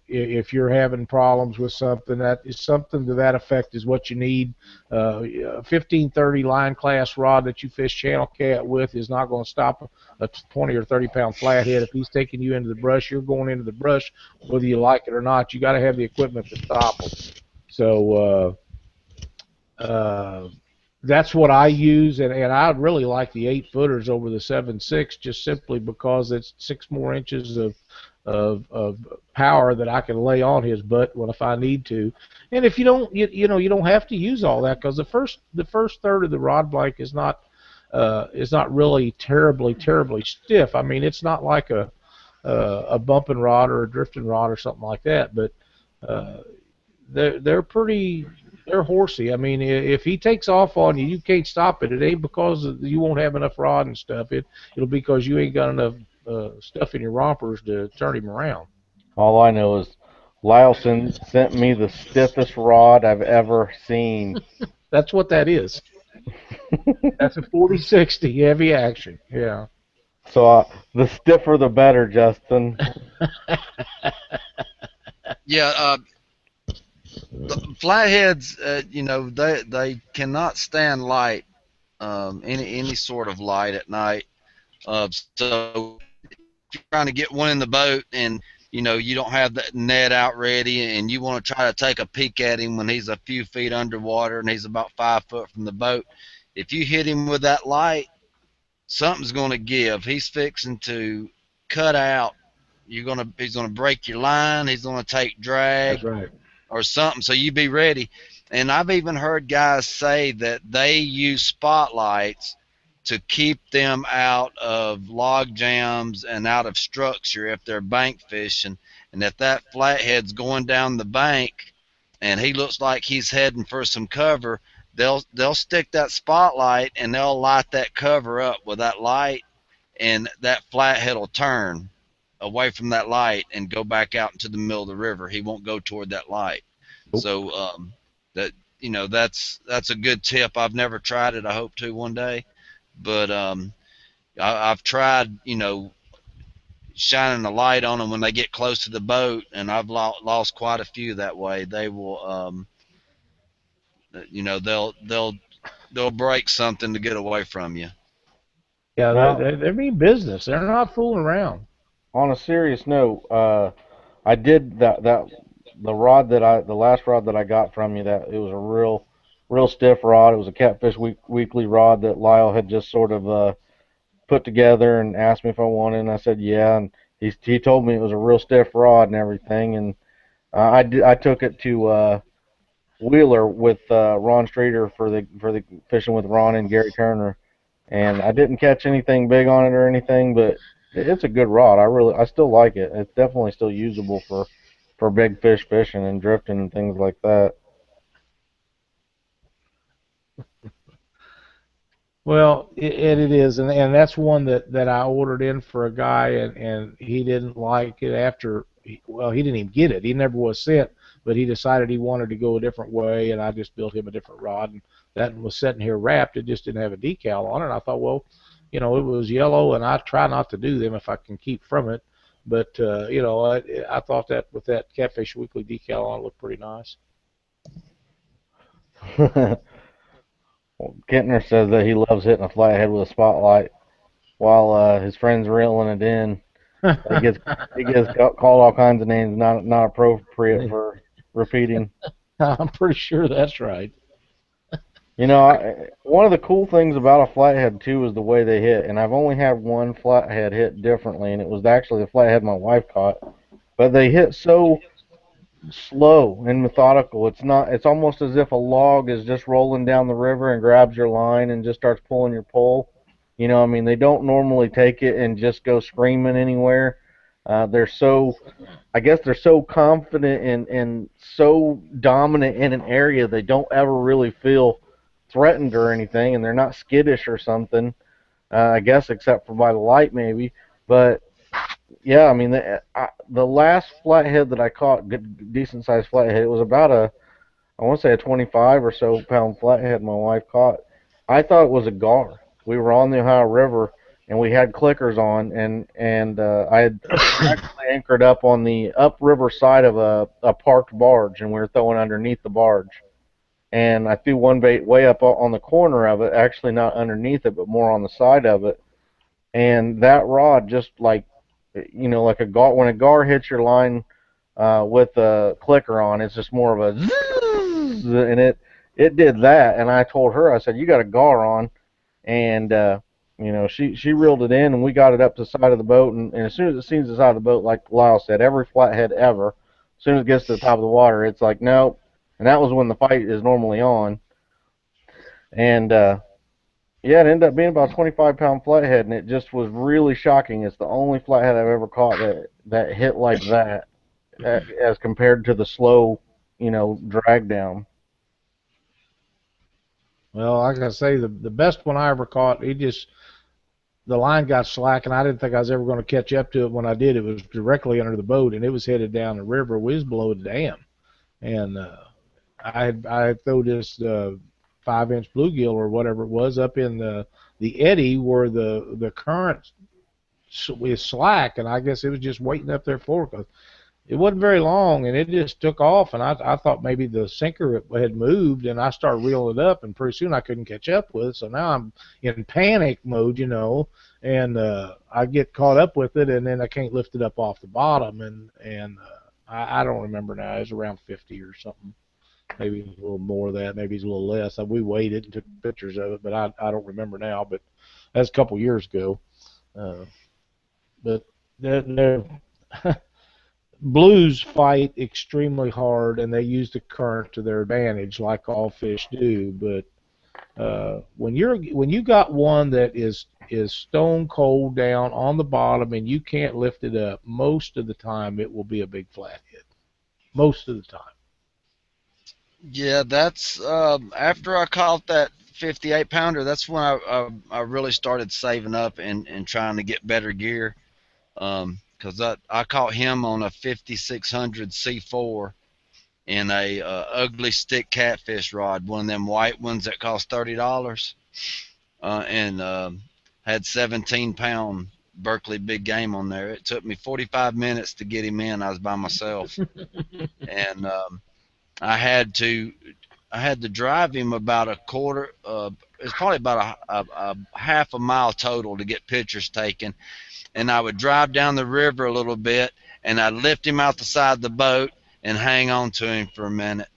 If you're having problems with something, that is something to that effect is what you need. A 1530 line class rod that you fish channel cat with is not going to stop a 20 or 30 pound flathead. If he's taking you into the brush, you're going into the brush, whether you like it or not. You got to have the equipment to stop them. So That's what I use, and I really like the 8-footers over the 7.6 just simply because it's 6 more inches of power that I can lay on his butt when if I need to. And if you don't, you don't have to use all that because the first third of the rod blank is not really terribly stiff. I mean, it's not like a bumping rod or a drifting rod or something like that, but uh, they're horsey. I mean, if he takes off on you, you can't stop it. It ain't because you won't have enough rod and stuff. It'll be because you ain't got enough stuff in your rompers to turn him around. All I know is Lyle sent me the stiffest rod I've ever seen. That's what that is. That's a 40-60 heavy action. Yeah. So the stiffer the better, Justin. Yeah, the flatheads, they cannot stand light, any sort of light at night. So if you're trying to get one in the boat and you don't have that net out ready and you want to try to take a peek at him when he's a few feet underwater and he's about 5 foot from the boat, if you hit him with that light, something's going to give. He's fixing to cut out. He's gonna break your line. He's gonna take That's drag right. or something. So you be ready. And I've even heard guys say that they use spotlights to keep them out of log jams and out of structure if they're bank fishing. And if that flathead's going down the bank and he looks like he's heading for some cover, they'll stick that spotlight and they'll light that cover up with that light, and that flathead will turn away from that light and go back out into the middle of the river. He won't go toward that light. Nope. So that that's a good tip. I've never tried it. I hope to one day, but I've tried shining a light on them when they get close to the boat, and I've lost quite a few that way. They will they'll break something to get away from you. Yeah, Now, they mean business. They're not fooling around. on a serious note, I did that the last rod that I got from you, that it was a real stiff rod. It was a Catfish Weekly rod that Lyle had just sort of put together and asked me if I wanted, and I said yeah, and he told me it was a real stiff rod and everything, and I took it to Wheeler with Ron Streeter for the fishing with Ron and Gary Turner, and I didn't catch anything big on it or anything, but it's a good rod. I still like it. It's definitely still usable for big fish fishing and drifting and things like that. Well, it is, and that's one that I ordered in for a guy, and he didn't like it after. Well, he didn't even get it. He never was sent, but he decided he wanted to go a different way, and I just built him a different rod, and that was sitting here wrapped. It just didn't have a decal on it. And I thought, well, it was yellow, and I try not to do them if I can keep from it. But I thought that with that Catfish Weekly decal on, it looked pretty nice. Well, Kentner says that he loves hitting a flathead with a spotlight while his friends reeling it in. He gets called all kinds of names not appropriate for repeating. I'm pretty sure that's right. One of the cool things about a flathead too is the way they hit. And I've only had one flathead hit differently, and it was actually the flathead my wife caught. But they hit so slow and methodical. It's almost as if a log is just rolling down the river and grabs your line and just starts pulling your pole. I mean, they don't normally take it and just go screaming anywhere. I guess they're so confident and so dominant in an area, they don't ever really feel threatened or anything, and they're not skittish or something. I guess except for by the light maybe. But yeah, I mean, the last flathead that I caught, good, decent sized flathead, it was about I want to say a 25 or so pound flathead my wife caught. I thought it was a gar. We were on the Ohio River and we had clickers on, and I had actually anchored up on the upriver side of a parked barge, and we were throwing underneath the barge. And I threw one bait way up on the corner of it, actually not underneath it, but more on the side of it. And that rod just like a gar, when a gar hits your line with a clicker on, it's just more of a zzz, and it did that, and I told her, I said, you got a gar on, and she reeled it in, and we got it up to the side of the boat, and as soon as it sees the side of the boat, like Lyle said, every flathead ever, as soon as it gets to the top of the water, it's like nope, and that was when the fight is normally on, and yeah, it ended up being about a 25-pound flathead, and it just was really shocking. It's the only flathead I've ever caught that hit like that, as compared to the slow, drag down. Well, like I say, the best one I ever caught, the line got slack, and I didn't think I was ever going to catch up to it. When I did, it was directly under the boat, and it was headed down the river. We was below the dam, and I threw this 5-inch bluegill or whatever it was up in the eddy where the current is slack, and I guess it was just waiting up there for it. It wasn't very long, and it just took off, and I thought maybe the sinker had moved, and I started reeling it up, and pretty soon I couldn't catch up with it, so now I'm in panic mode, and I get caught up with it, and then I can't lift it up off the bottom, and I don't remember now. It was around 50 or something, maybe a little more of that, maybe it's a little less. We waited and took pictures of it, but I don't remember now, but that's a couple years ago. But they're blues fight extremely hard, and they use the current to their advantage, like all fish do. But when you got one that is stone cold down on the bottom and you can't lift it up, most of the time it will be a big flathead. Most of the time. Yeah, that's after I caught that 58-pounder. That's when I really started saving up and trying to get better gear. Because I caught him on a 5600 C4 in a ugly stick catfish rod, one of them white ones that cost $30, and had 17-pound Berkeley big game on there. It took me 45 minutes to get him in. I was by myself, and I had to drive him about a quarter. It's probably about a half a mile total to get pictures taken. And I would drive down the river a little bit, and I'd lift him out the side of the boat and hang on to him for a minute.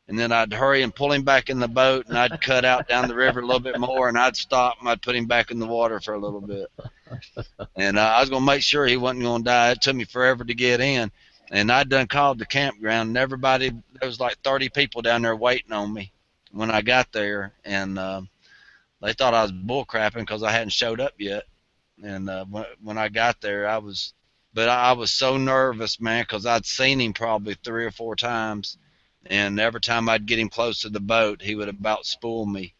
And then I'd hurry and pull him back in the boat, and I'd cut out down the river a little bit more, and I'd stop, and I'd put him back in the water for a little bit. And I was going to make sure he wasn't going to die. It took me forever to get in. And I'd done called the campground, and everybody, there was like 30 people down there waiting on me when I got there. And they thought I was bull crapping because I hadn't showed up yet. And when I got there, I was so nervous, man, because I'd seen him probably 3 or 4 times, and every time I'd get him close to the boat, he would about spool me.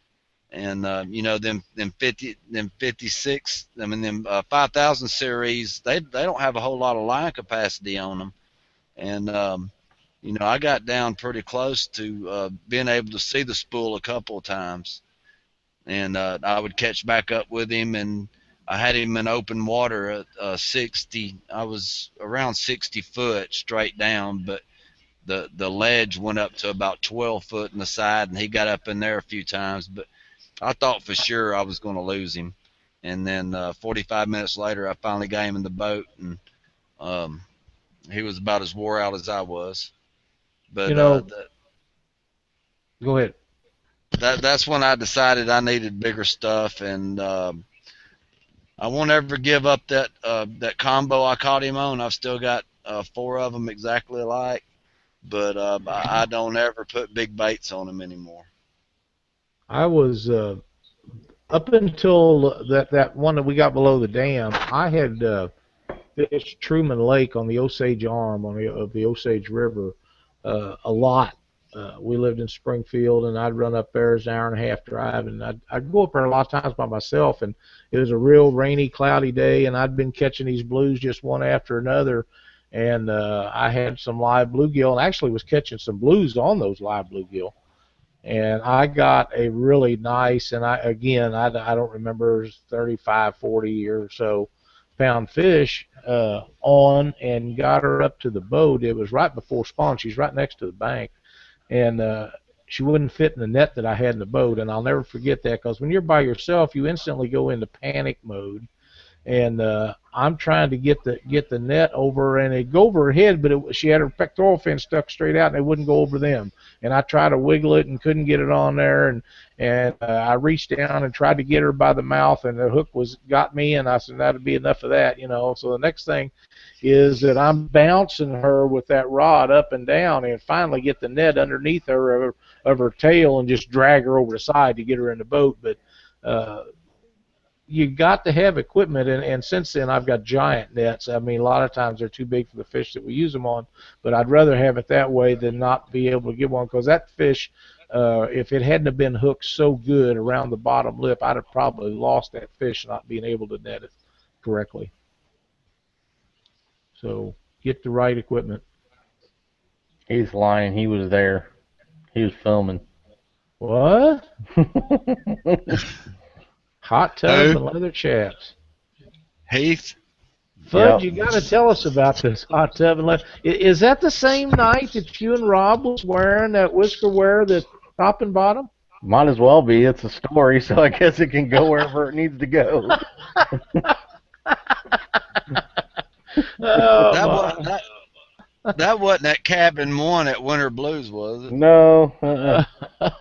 And them 56, I mean them 5000 series, they don't have a whole lot of line capacity on them. And I got down pretty close to being able to see the spool a couple of times, and I would catch back up with him, and I had him in open water at 60. I was around 60 foot straight down, but the ledge went up to about 12 foot in the side, and he got up in there a few times. But I thought for sure I was going to lose him. And then 45 minutes later, I finally got him in the boat, and he was about as wore out as I was. But go ahead. That's when I decided I needed bigger stuff, and I won't ever give up that combo I caught him on. I've still got 4 of them exactly alike, but I don't ever put big baits on them anymore. I was up until that one that we got below the dam. I had fished Truman Lake on the Osage Arm of the Osage River a lot. We lived in Springfield, and I'd run up there. It's an hour and a half drive, and I'd go up there a lot of times by myself, and it was a real rainy, cloudy day, and I'd been catching these blues just one after another, and I had some live bluegill, and actually was catching some blues on those live bluegill, and I got a really nice, and I don't remember, 35, 40 or so pound fish on, and got her up to the boat. It was right before spawn. She's right next to the bank. And she wouldn't fit in the net that I had in the boat, and I'll never forget that, because when you're by yourself, you instantly go into panic mode, and I'm trying to get the net over, and it go over her head, but she had her pectoral fin stuck straight out, and it wouldn't go over them. And I tried to wiggle it and couldn't get it on there, and I reached down and tried to get her by the mouth, and the hook got me, and I said that'd be enough of that, you know. So the next thing is that I'm bouncing her with that rod up and down, and finally get the net underneath her of her tail and just drag her over the side to get her in the boat. But you got to have equipment, and since then I've got giant nets. I mean, a lot of times they're too big for the fish that we use them on, but I'd rather have it that way than not be able to get one, because that fish, if it hadn't have been hooked so good around the bottom lip, I'd have probably lost that fish not being able to net it correctly. So get the right equipment. He's lying. He was there. He was filming. What? Hot tub and leather chaps. Heath? Fudge, you got to tell us about this hot tub and leather. Is that the same night that you and Rob was wearing that whisker wear, the top and bottom? Might as well be. It's a story, so I guess it can go wherever it needs to go. That wasn't that cabin one at Winter Blues, was it? No.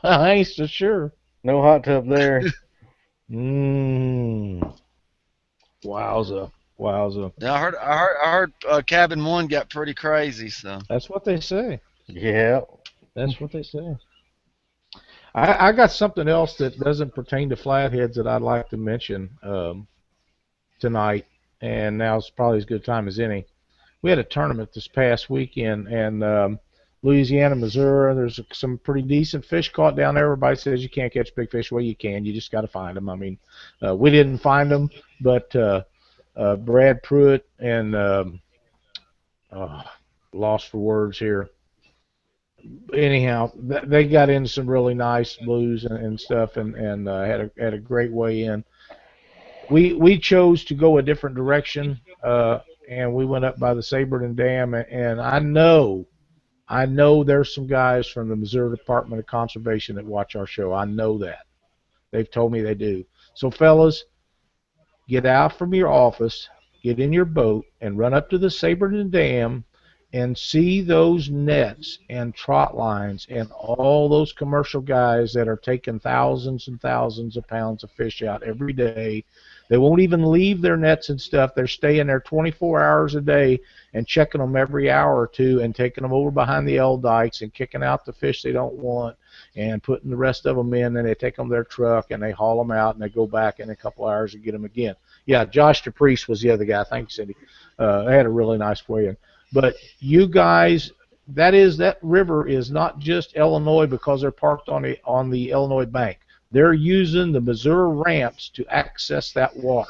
I ain't so sure. No hot tub there. Wowza. Yeah, I heard cabin one got pretty crazy. So that's what they say. Yeah. That's what they say. I got something else that doesn't pertain to flatheads that I'd like to mention tonight, and now's probably as good a time as any. We had a tournament this past weekend, and Louisiana, Missouri, there's some pretty decent fish caught down there. Everybody says you can't catch big fish. Well, you can. You just got to find them. I mean, we didn't find them, but Brad Pruitt and lost for words here. Anyhow, they got into some really nice blues and stuff, and had a great way in. We chose to go a different direction, and we went up by the Saberton Dam, and I know there's some guys from the Missouri Department of Conservation that watch our show. I know that. They've told me they do. So, fellas, get out from your office, get in your boat, and run up to the Saberton Dam and see those nets and trot lines and all those commercial guys that are taking thousands and thousands of pounds of fish out every day. They won't even leave their nets and stuff. They're staying there 24 hours a day and checking them every hour or two and taking them over behind the L dikes and kicking out the fish they don't want and putting the rest of them in, and they take them to their truck and they haul them out and they go back in a couple hours and get them again. Yeah, Josh DePriest was the other guy. Thanks, Cindy. They had a really nice weigh-in. But you guys, that river is not just Illinois because they're parked on the Illinois bank. They're using the Missouri ramps to access that water.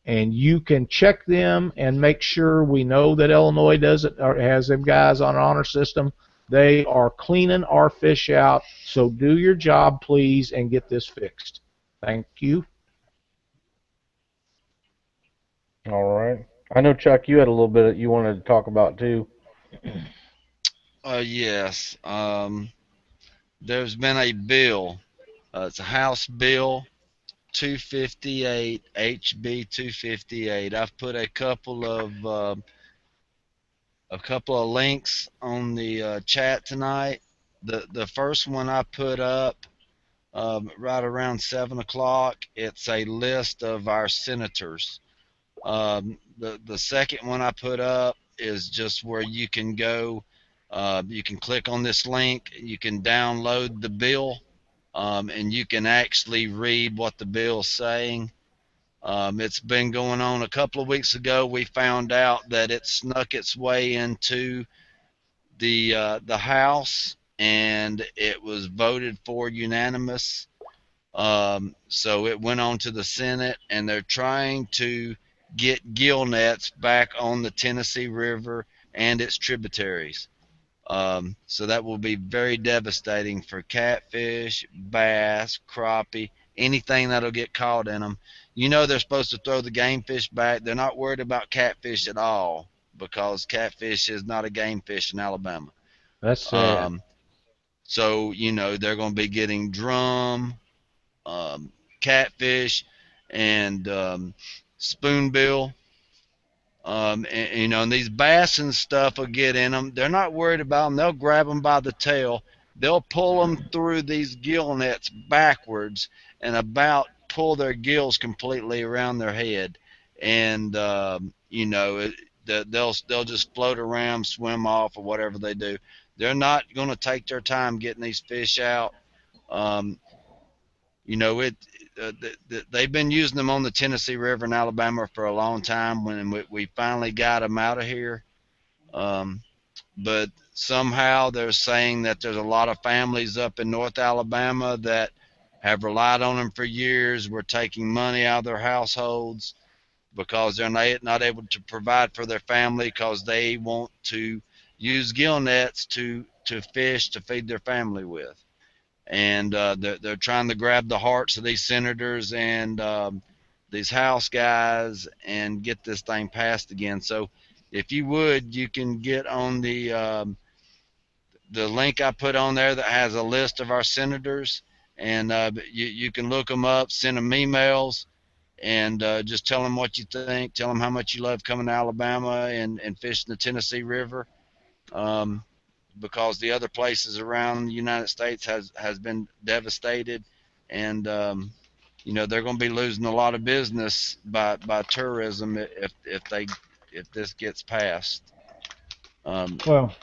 And you can check them and make sure we know that Illinois does it or has them guys on an honor system. They are cleaning our fish out. So do your job, please, and get this fixed. Thank you. All right. I know, Chuck, you had a little bit that you wanted to talk about, too. Yes. There's been a bill. It's a House Bill 258, HB 258. I've put a couple of links on the chat tonight. The first one I put up right around 7 o'clock. It's a list of our senators. The second one I put up is just where you can go. You can click on this link. You can download the bill, and you can actually read what the bill's saying. It's been going on. A couple of weeks ago, we found out that it snuck its way into the House, and it was voted for unanimous. So it went on to the Senate, and they're trying to get gill nets back on the Tennessee River and its tributaries. So that will be very devastating for catfish, bass, crappie, anything that'll get caught in them. You know they're supposed to throw the game fish back. They're not worried about catfish at all because catfish is not a game fish in Alabama. That's sad. So, they're going to be getting drum, catfish, and spoonbill. And these bass and stuff will get in them. They're not worried about them. They'll grab them by the tail. They'll pull them through these gill nets backwards and about pull their gills completely around their head. And, they'll just float around, swim off, or whatever they do. They're not going to take their time getting these fish out. Um, you know, it they've been using them on the Tennessee River in Alabama for a long time. When we finally got them out of here, but somehow they're saying that there's a lot of families up in North Alabama that have relied on them for years. We're taking money out of their households because they're not able to provide for their family because they want to use gill nets to fish to feed their family with. And they're trying to grab the hearts of these senators and these House guys and get this thing passed again. So if you would, you can get on the link I put on there that has a list of our senators, and you can look them up, send them emails, and just tell them what you think, tell them how much you love coming to Alabama and fishing the Tennessee River. Because the other places around the United States has been devastated, and they're going to be losing a lot of business by tourism if this gets passed. Well,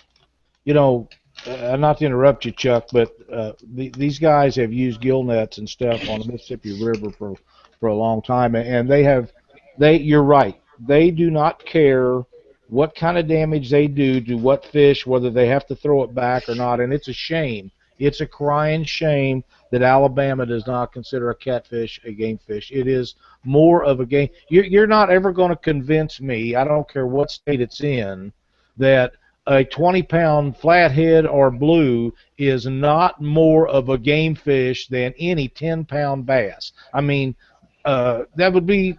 not to interrupt you, Chuck, but these guys have used gill nets and stuff on the Mississippi River for a long time, and you're right. They do not care what kind of damage they do to what fish, whether they have to throw it back or not, and it's a shame. It's a crying shame that Alabama does not consider a catfish a game fish. It is more of a game. You're not ever going to convince me, I don't care what state it's in, that a 20-pound flathead or blue is not more of a game fish than any 10-pound bass. I mean, that would be...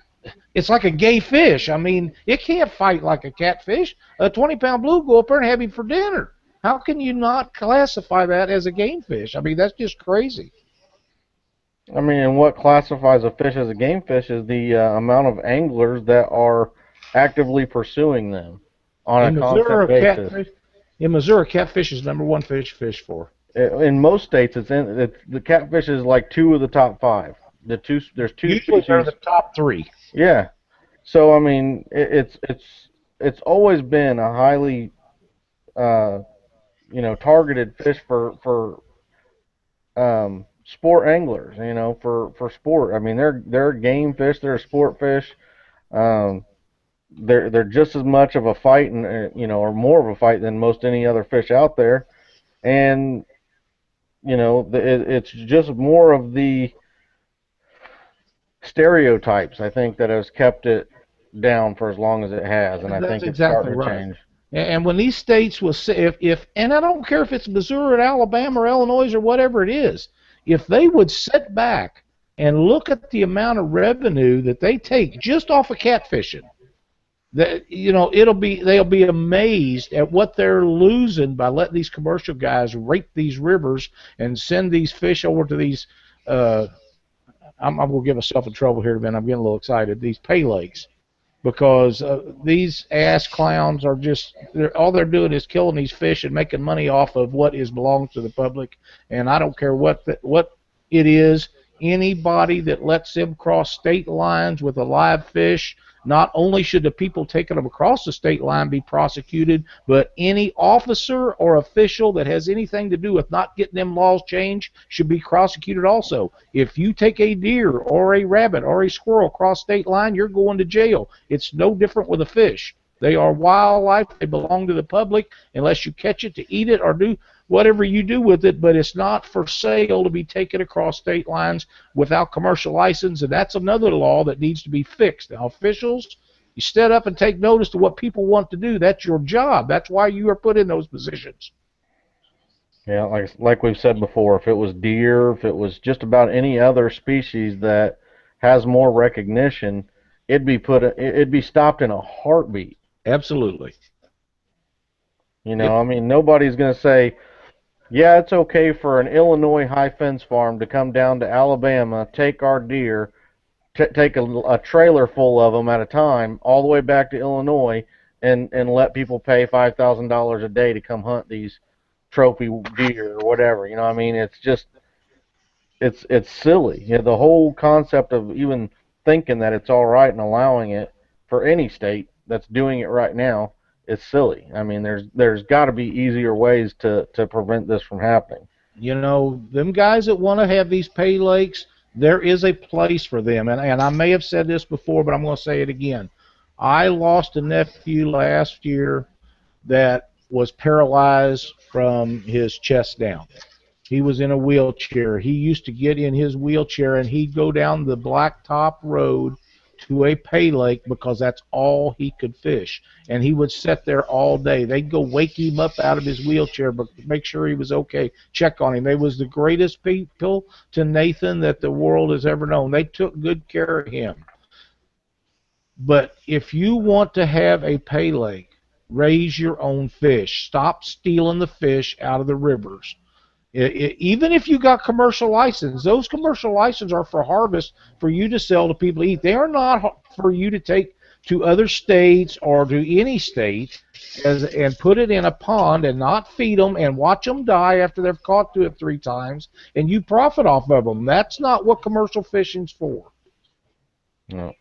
It's like a gay fish. I mean, it can't fight like a catfish. A 20-pound blue go up there and have him for dinner. How can you not classify that as a game fish? I mean, that's just crazy. I mean, and what classifies a fish as a game fish is the amount of anglers that are actively pursuing them on a constant basis. In Missouri, catfish is #1 fish fished for. In most states, the catfish is like 2 of the top 5. There's 2 Usually species. they're the top 3. Yeah, so I mean, it's always been a highly, targeted fish for sport anglers. For sport. I mean, they're a game fish. They're a sport fish. They're just as much of a fight and or more of a fight than most any other fish out there, and it's just more of the stereotypes, I think, that has kept it down for as long as it has, and I think it's starting to change. And when these states will say, and I don't care if it's Missouri or Alabama or Illinois or whatever it is, if they would sit back and look at the amount of revenue that they take just off of catfishing, that they'll be amazed at what they're losing by letting these commercial guys rape these rivers and send these fish over to these. I'm going to get myself in trouble here, man. I'm getting a little excited. These pay lakes, because these ass clowns are all they're doing is killing these fish and making money off of what belongs to the public. And I don't care what it is. Anybody that lets them cross state lines with a live fish, not only should the people taking them across the state line be prosecuted, but any officer or official that has anything to do with not getting them laws changed should be prosecuted also. If you take a deer or a rabbit or a squirrel across state line, you're going to jail. It's no different with a fish. They are wildlife. They belong to the public unless you catch it to eat it or do whatever you do with it, but it's not for sale to be taken across state lines without commercial license, and that's another law that needs to be fixed. Now, officials, you stand up and take notice to what people want to do. That's your job. That's why you are put in those positions. Yeah, like we've said before, if it was deer, if it was just about any other species that has more recognition, it'd be stopped in a heartbeat. Absolutely. I mean, nobody's going to say, yeah, it's okay for an Illinois high fence farm to come down to Alabama, take our deer, take a trailer full of them at a time all the way back to Illinois and let people pay $5,000 a day to come hunt these trophy deer or whatever. You know, what I mean, it's just it's silly. You know, the whole concept of even thinking that it's all right and allowing it for any state that's doing it right now is silly. I mean, there's got to be easier ways to prevent this from happening. You know, them guys that want to have these pay lakes, there is a place for them. And I may have said this before, but I'm going to say it again. I lost a nephew last year that was paralyzed from his chest down. He was in a wheelchair. He used to get in his wheelchair and he'd go down the blacktop road to a pay lake because that's all he could fish. And he would sit there all day. They'd go wake him up out of his wheelchair, but make sure he was okay, check on him. They was the greatest people to Nathan that the world has ever known. They took good care of him. But if you want to have a pay lake, raise your own fish. Stop stealing the fish out of the rivers. Even if you got commercial license, those commercial licenses are for harvest for you to sell to people to eat. They are not for you to take to other states or to any state and put it in a pond and not feed them and watch them die after they've caught to it 3 times and you profit off of them. That's not what commercial fishing's for. No.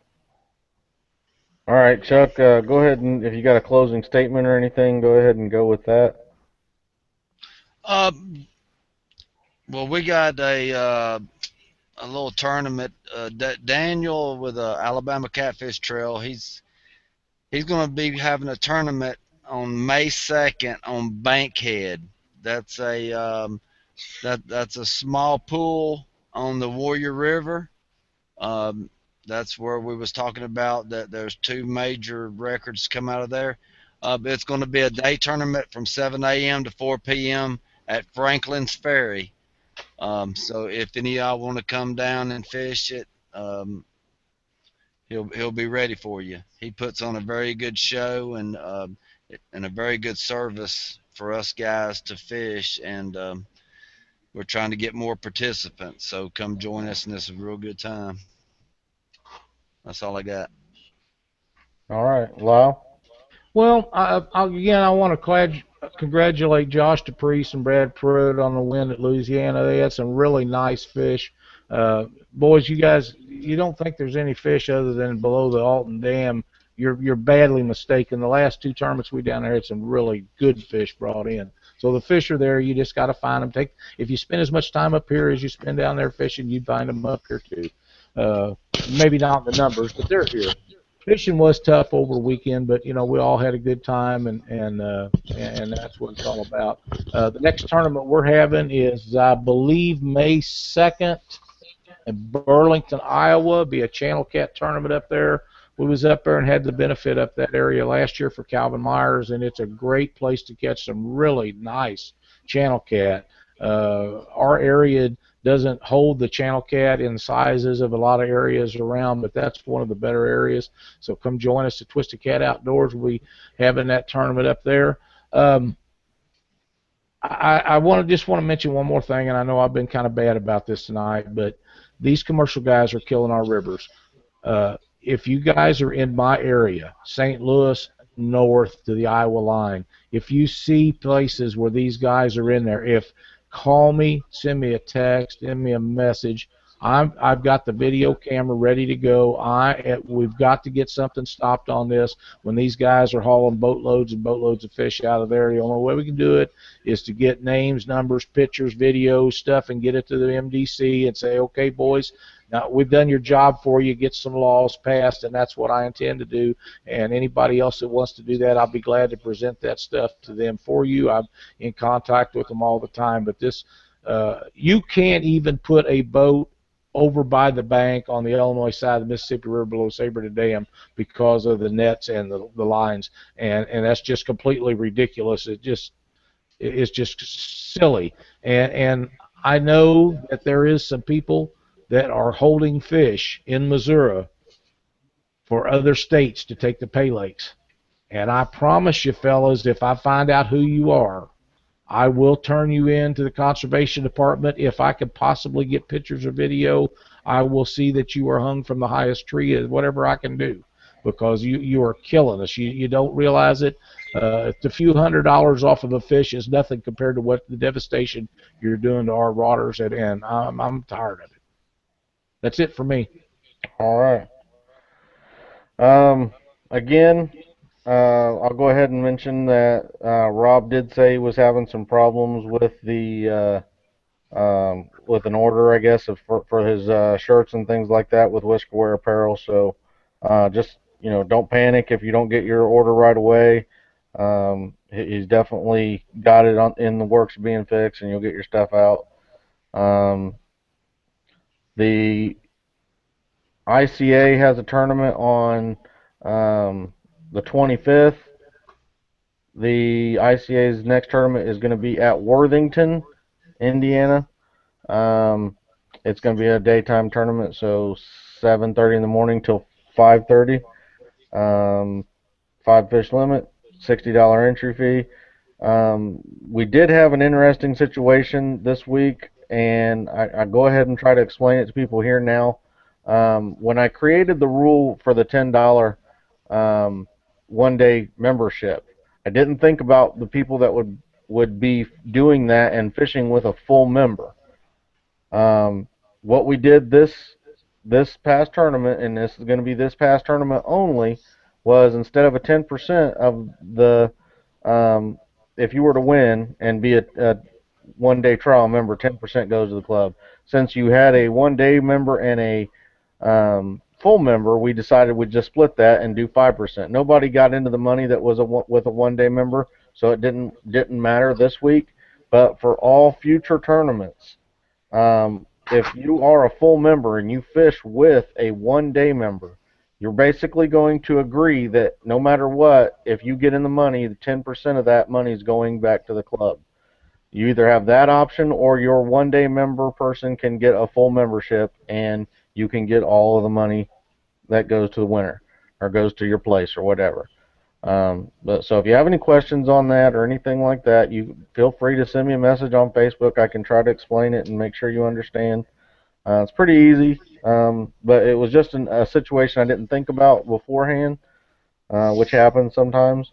All right, Chuck, go ahead and if you got a closing statement or anything, go ahead and go with that. Well, we got a little tournament. Daniel with Alabama Catfish Trail. He's going to be having a tournament on May 2nd on Bankhead. That's that's a small pool on the Warrior River. That's where we was talking about that. There's 2 major records come out of there. It's going to be a day tournament from 7 a.m. to 4 p.m. at Franklin's Ferry. So if any of y'all want to come down and fish it, he'll be ready for you. He puts on a very good show and a very good service for us guys to fish, and we're trying to get more participants. So come join us, and it's a real good time. That's all I got. All right, Lyle. Well, again, I want to congratulate Josh DePriest and Brad Pruitt on the win at Louisiana. They had some really nice fish. Boys, you guys, you don't think there's any fish other than below the Alton Dam. You're badly mistaken. The last 2 tournaments we down there had some really good fish brought in. So the fish are there. You just got to find them. If you spend as much time up here as you spend down there fishing, you'd find them up here too. Maybe not the numbers, but they're here. Fishing was tough over the weekend, but you know we all had a good time, and that's what it's all about. The next tournament we're having is, I believe, May 2nd in Burlington, Iowa. Be a Channel Cat tournament up there. We was up there and had the benefit up that area last year for Calvin Myers, and it's a great place to catch some really nice Channel Cat. Our area doesn't hold the Channel Cat in sizes of a lot of areas around, but that's one of the better areas. So come join us at Twisted Cat Outdoors. We'll be having that tournament up there. I just want to mention one more thing, and I know I've been kind of bad about this tonight, but these commercial guys are killing our rivers. If you guys are in my area, St. Louis north to the Iowa line, if you see places where these guys are in there, call me, send me a text, send me a message. I've got the video camera ready to go. We've got to get something stopped on this. When these guys are hauling boatloads and boatloads of fish out of there, the only way we can do it is to get names, numbers, pictures, videos, stuff, and get it to the MDC and say, okay, boys, now we've done your job for you. Get some laws passed, and that's what I intend to do. And anybody else that wants to do that, I'll be glad to present that stuff to them for you. I'm in contact with them all the time. But this, you can't even put a boat over by the bank on the Illinois side of the Mississippi River below Saberton Dam because of the nets and the lines, and that's just completely ridiculous. It's just silly. And I know that there is some people that are holding fish in Missouri for other states to take the pay lakes. And I promise you, fellas, if I find out who you are, I will turn you in to the conservation department. If I could possibly get pictures or video, I will see that you are hung from the highest tree, whatever I can do, because you are killing us. You don't realize it. The few $100s off of a fish is nothing compared to what the devastation you're doing to our waters, and I'm tired of it. That's it for me. All right. Again, I'll go ahead and mention that Rob did say he was having some problems with the with an order, I guess, for his shirts and things like that with Whiskerware Apparel. So just don't panic if you don't get your order right away. He's definitely got it in the works of being fixed, and you'll get your stuff out. The ICA has a tournament on the 25th. The ICA's next tournament is going to be at Worthington, Indiana. It's going to be a daytime tournament, so 7:30 in the morning till 5:30. 5 fish limit, $60 entry fee. We did have an interesting situation this week, and I go ahead and try to explain it to people here now. When I created the rule for the $10 one-day membership, I didn't think about the people that would be doing that and fishing with a full member. What we did this past tournament, and this is going to be this past tournament only, was instead of a 10% of the if you were to win and be a one-day trial member, 10% goes to the club. Since you had a one-day member and a full member, we decided we'd just split that and do 5%. Nobody got into the money that was with a one-day member, so it didn't matter this week. But for all future tournaments, if you are a full member and you fish with a one-day member, you're basically going to agree that no matter what, if you get in the money, the 10% of that money is going back to the club. You either have that option, or your one-day member person can get a full membership, and you can get all of the money that goes to the winner or goes to your place or whatever. But so if you have any questions on that or anything like that, you feel free to send me a message on Facebook. I can try to explain it and make sure you understand. It's pretty easy, but it was just a situation I didn't think about beforehand, which happens sometimes.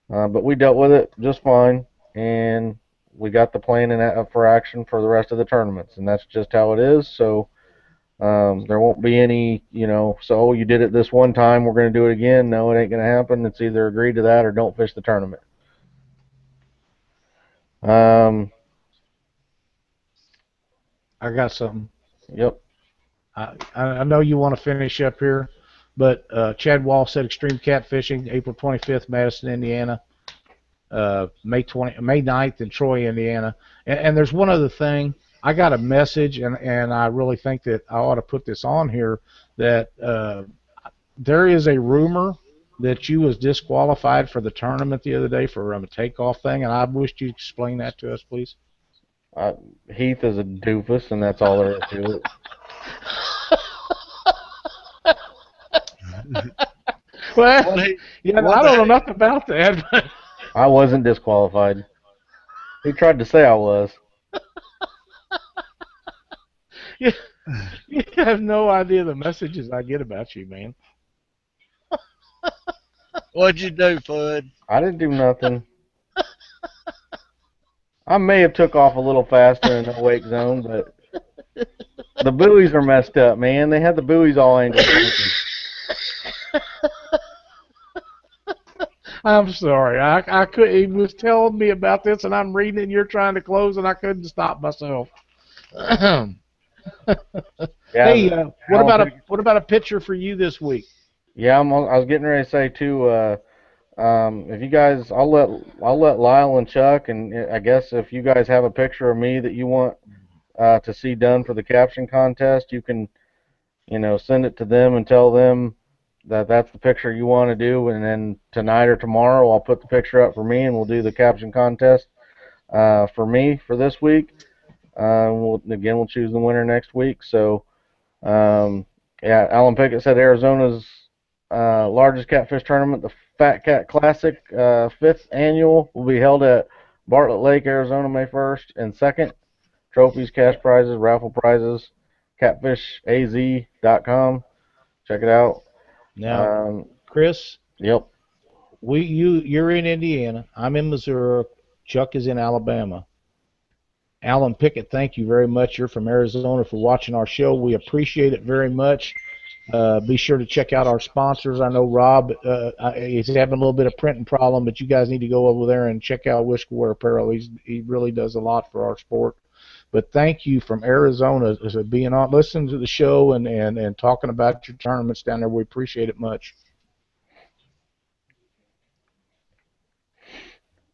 But we dealt with it just fine, and we got the plan up for action for the rest of the tournaments, and that's just how it is. So there won't be any, so you did it this one time, we're going to do it again. No, it ain't going to happen. It's either agree to that or don't fish the tournament. I got something. Yep. I know you want to finish up here, but Chad Wall said Extreme Catfishing, April 25th, Madison, Indiana. May 9th in Troy, Indiana. And there's one other thing. I got a message, and I really think that I ought to put this on here, that there is a rumor that you was disqualified for the tournament the other day for a takeoff thing, and I wish you'd explain that to us, please. Heath is a doofus, and that's all there is to it. Well, I don't know nothing about that. But I wasn't disqualified. He tried to say I was. You have no idea the messages I get about you, man. What'd you do, Fudd? I didn't do nothing. I may have took off a little faster in the wake zone, but the buoys are messed up, man. They had the buoys all angled. I'm sorry. I could. He was telling me about this, and I'm reading it, and you're trying to close, and I couldn't stop myself. Hey, what about a picture for you this week? Yeah, I was getting ready to say too. If you guys, I'll let Lyle and Chuck, and I guess if you guys have a picture of me that you want to see done for the caption contest, you can, send it to them and tell them that that's the picture you want to do, and then tonight or tomorrow I'll put the picture up for me, and we'll do the caption contest for me for this week. We'll choose the winner next week. So, yeah, Alan Pickett said Arizona's largest catfish tournament, the Fat Cat Classic, 5th annual, will be held at Bartlett Lake, Arizona, May 1st and 2nd. Trophies, cash prizes, raffle prizes. Catfishaz.com. Check it out. Now, Chris, Yep. you're in Indiana. I'm in Missouri. Chuck is in Alabama. Alan Pickett, thank you very much. You're from Arizona for watching our show. We appreciate it very much. Be sure to check out our sponsors. I know Rob is having a little bit of printing problem, but you guys need to go over there and check out Whisker Wear Apparel. He really does a lot for our sport. But thank you from Arizona for being on, listening to the show and talking about your tournaments down there. We appreciate it much.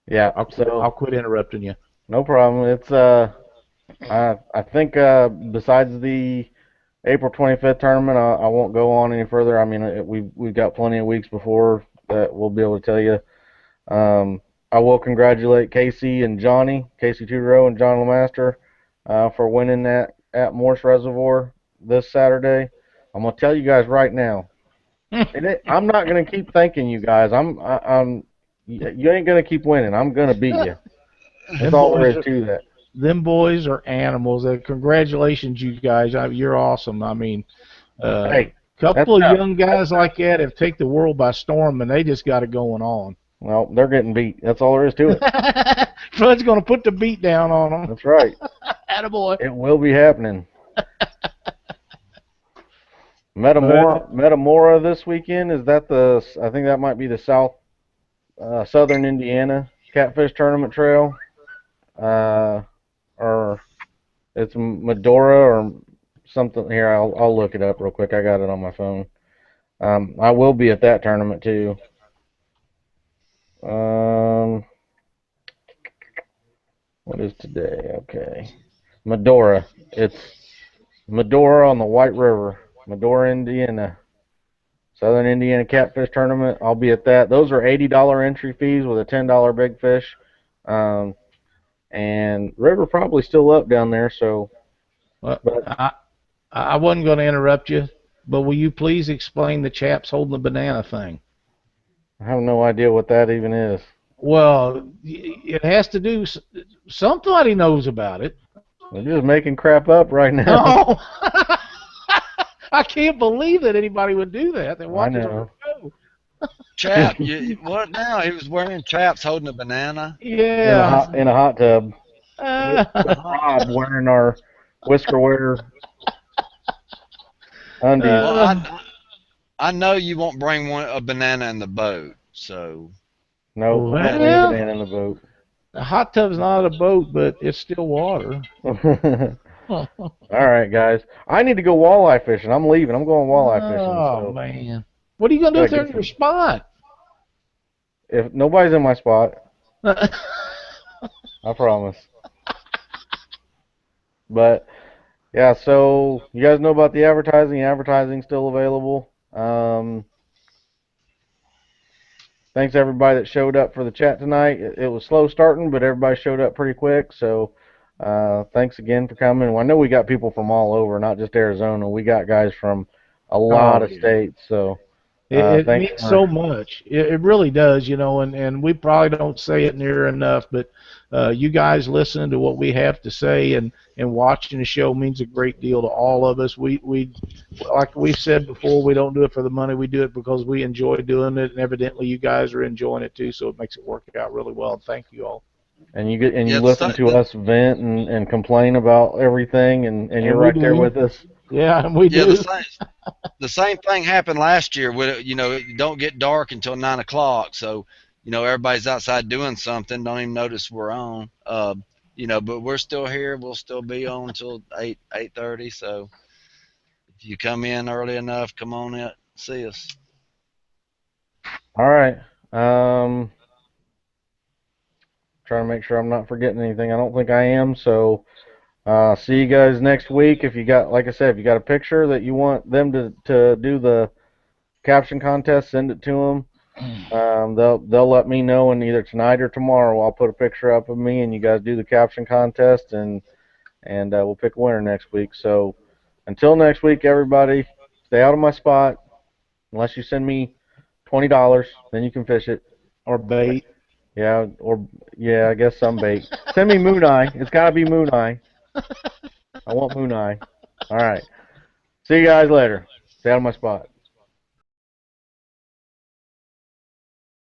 Yeah. I'll quit interrupting you. No problem. It's I think besides the April 25th tournament, I won't go on any further. I mean, we've got plenty of weeks before that we'll be able to tell you. I will congratulate Casey and Johnny, Casey Tudorow and John Lemaster, for winning that at Morse Reservoir this Saturday. I'm gonna tell you guys right now. I'm not gonna keep thanking you guys. You ain't gonna keep winning. I'm gonna beat you. That's all there is to that. Them boys are animals. Congratulations, you guys. You're awesome. I mean, hey, couple of young guys like that have taken the world by storm, and they just got it going on. Well, they're getting beat. That's all there is to it. Fred's going to put the beat down on them. That's right. Attaboy. It will be happening. Metamora this weekend, is that I think that might be the southern Indiana Catfish Tournament Trail. Or it's Medora or something. Here, I'll look it up real quick. I got it on my phone. I will be at that tournament too. What is today? Okay, Medora. It's Medora on the White River, Medora, Indiana. Southern Indiana Catfish Tournament. I'll be at that. Those are $80 entry fees with a $10 big fish. And river probably still up down there, so. Well, I wasn't going to interrupt you, but will you please explain the chaps holding the banana thing? I have no idea what that even is. Well, it has to do. Somebody knows about it. They're just making crap up right now. No. I can't believe that anybody would do that. They watch it on the show. Chap, what now? He was wearing chaps holding a banana? Yeah. In a hot tub. Rob wearing our Whisker Wear undies. Well, I know you won't bring a banana in the boat, so. No, well, banana in the boat. A hot tub's not a boat, but it's still water. All right, guys. I need to go walleye fishing. I'm leaving. I'm going walleye fishing. Oh, man. What are you going to do there in your spot? If nobody's in my spot, I promise. But, yeah, so you guys know about the advertising. Advertising's still available. Thanks, everybody that showed up for the chat tonight. It was slow starting, but everybody showed up pretty quick. So thanks again for coming. Well, I know we got people from all over, not just Arizona. We got guys from a lot of states. So it means so much. It really does, you know, and we probably don't say it near enough, but you guys listening to what we have to say and watching the show means a great deal to all of us. We like we said before, we don't do it for the money. We do it because we enjoy doing it, and evidently you guys are enjoying it too, so it makes it work out really well. And thank you all. And you listen to us vent and complain about everything, and you're right there with us. Yeah, we do. The same thing happened last year. It don't get dark until 9 o'clock, so everybody's outside doing something. Don't even notice we're on. But we're still here. We'll still be on until 8:30. So if you come in early enough, come on in, see us. All right. Trying to make sure I'm not forgetting anything. I don't think I am. So see you guys next week. If you got, like I said, if you got a picture that you want them to do the caption contest, send it to them. They'll let me know, and either tonight or tomorrow I'll put a picture up of me, and you guys do the caption contest, and we'll pick a winner next week. So until next week, everybody, stay out of my spot unless you send me $20, then you can fish it. Or bait. Yeah, or yeah, I guess some bait. Send me moon eye. It's got to be moon eye. I want moon eye. All right. See you guys later. Stay out of my spot.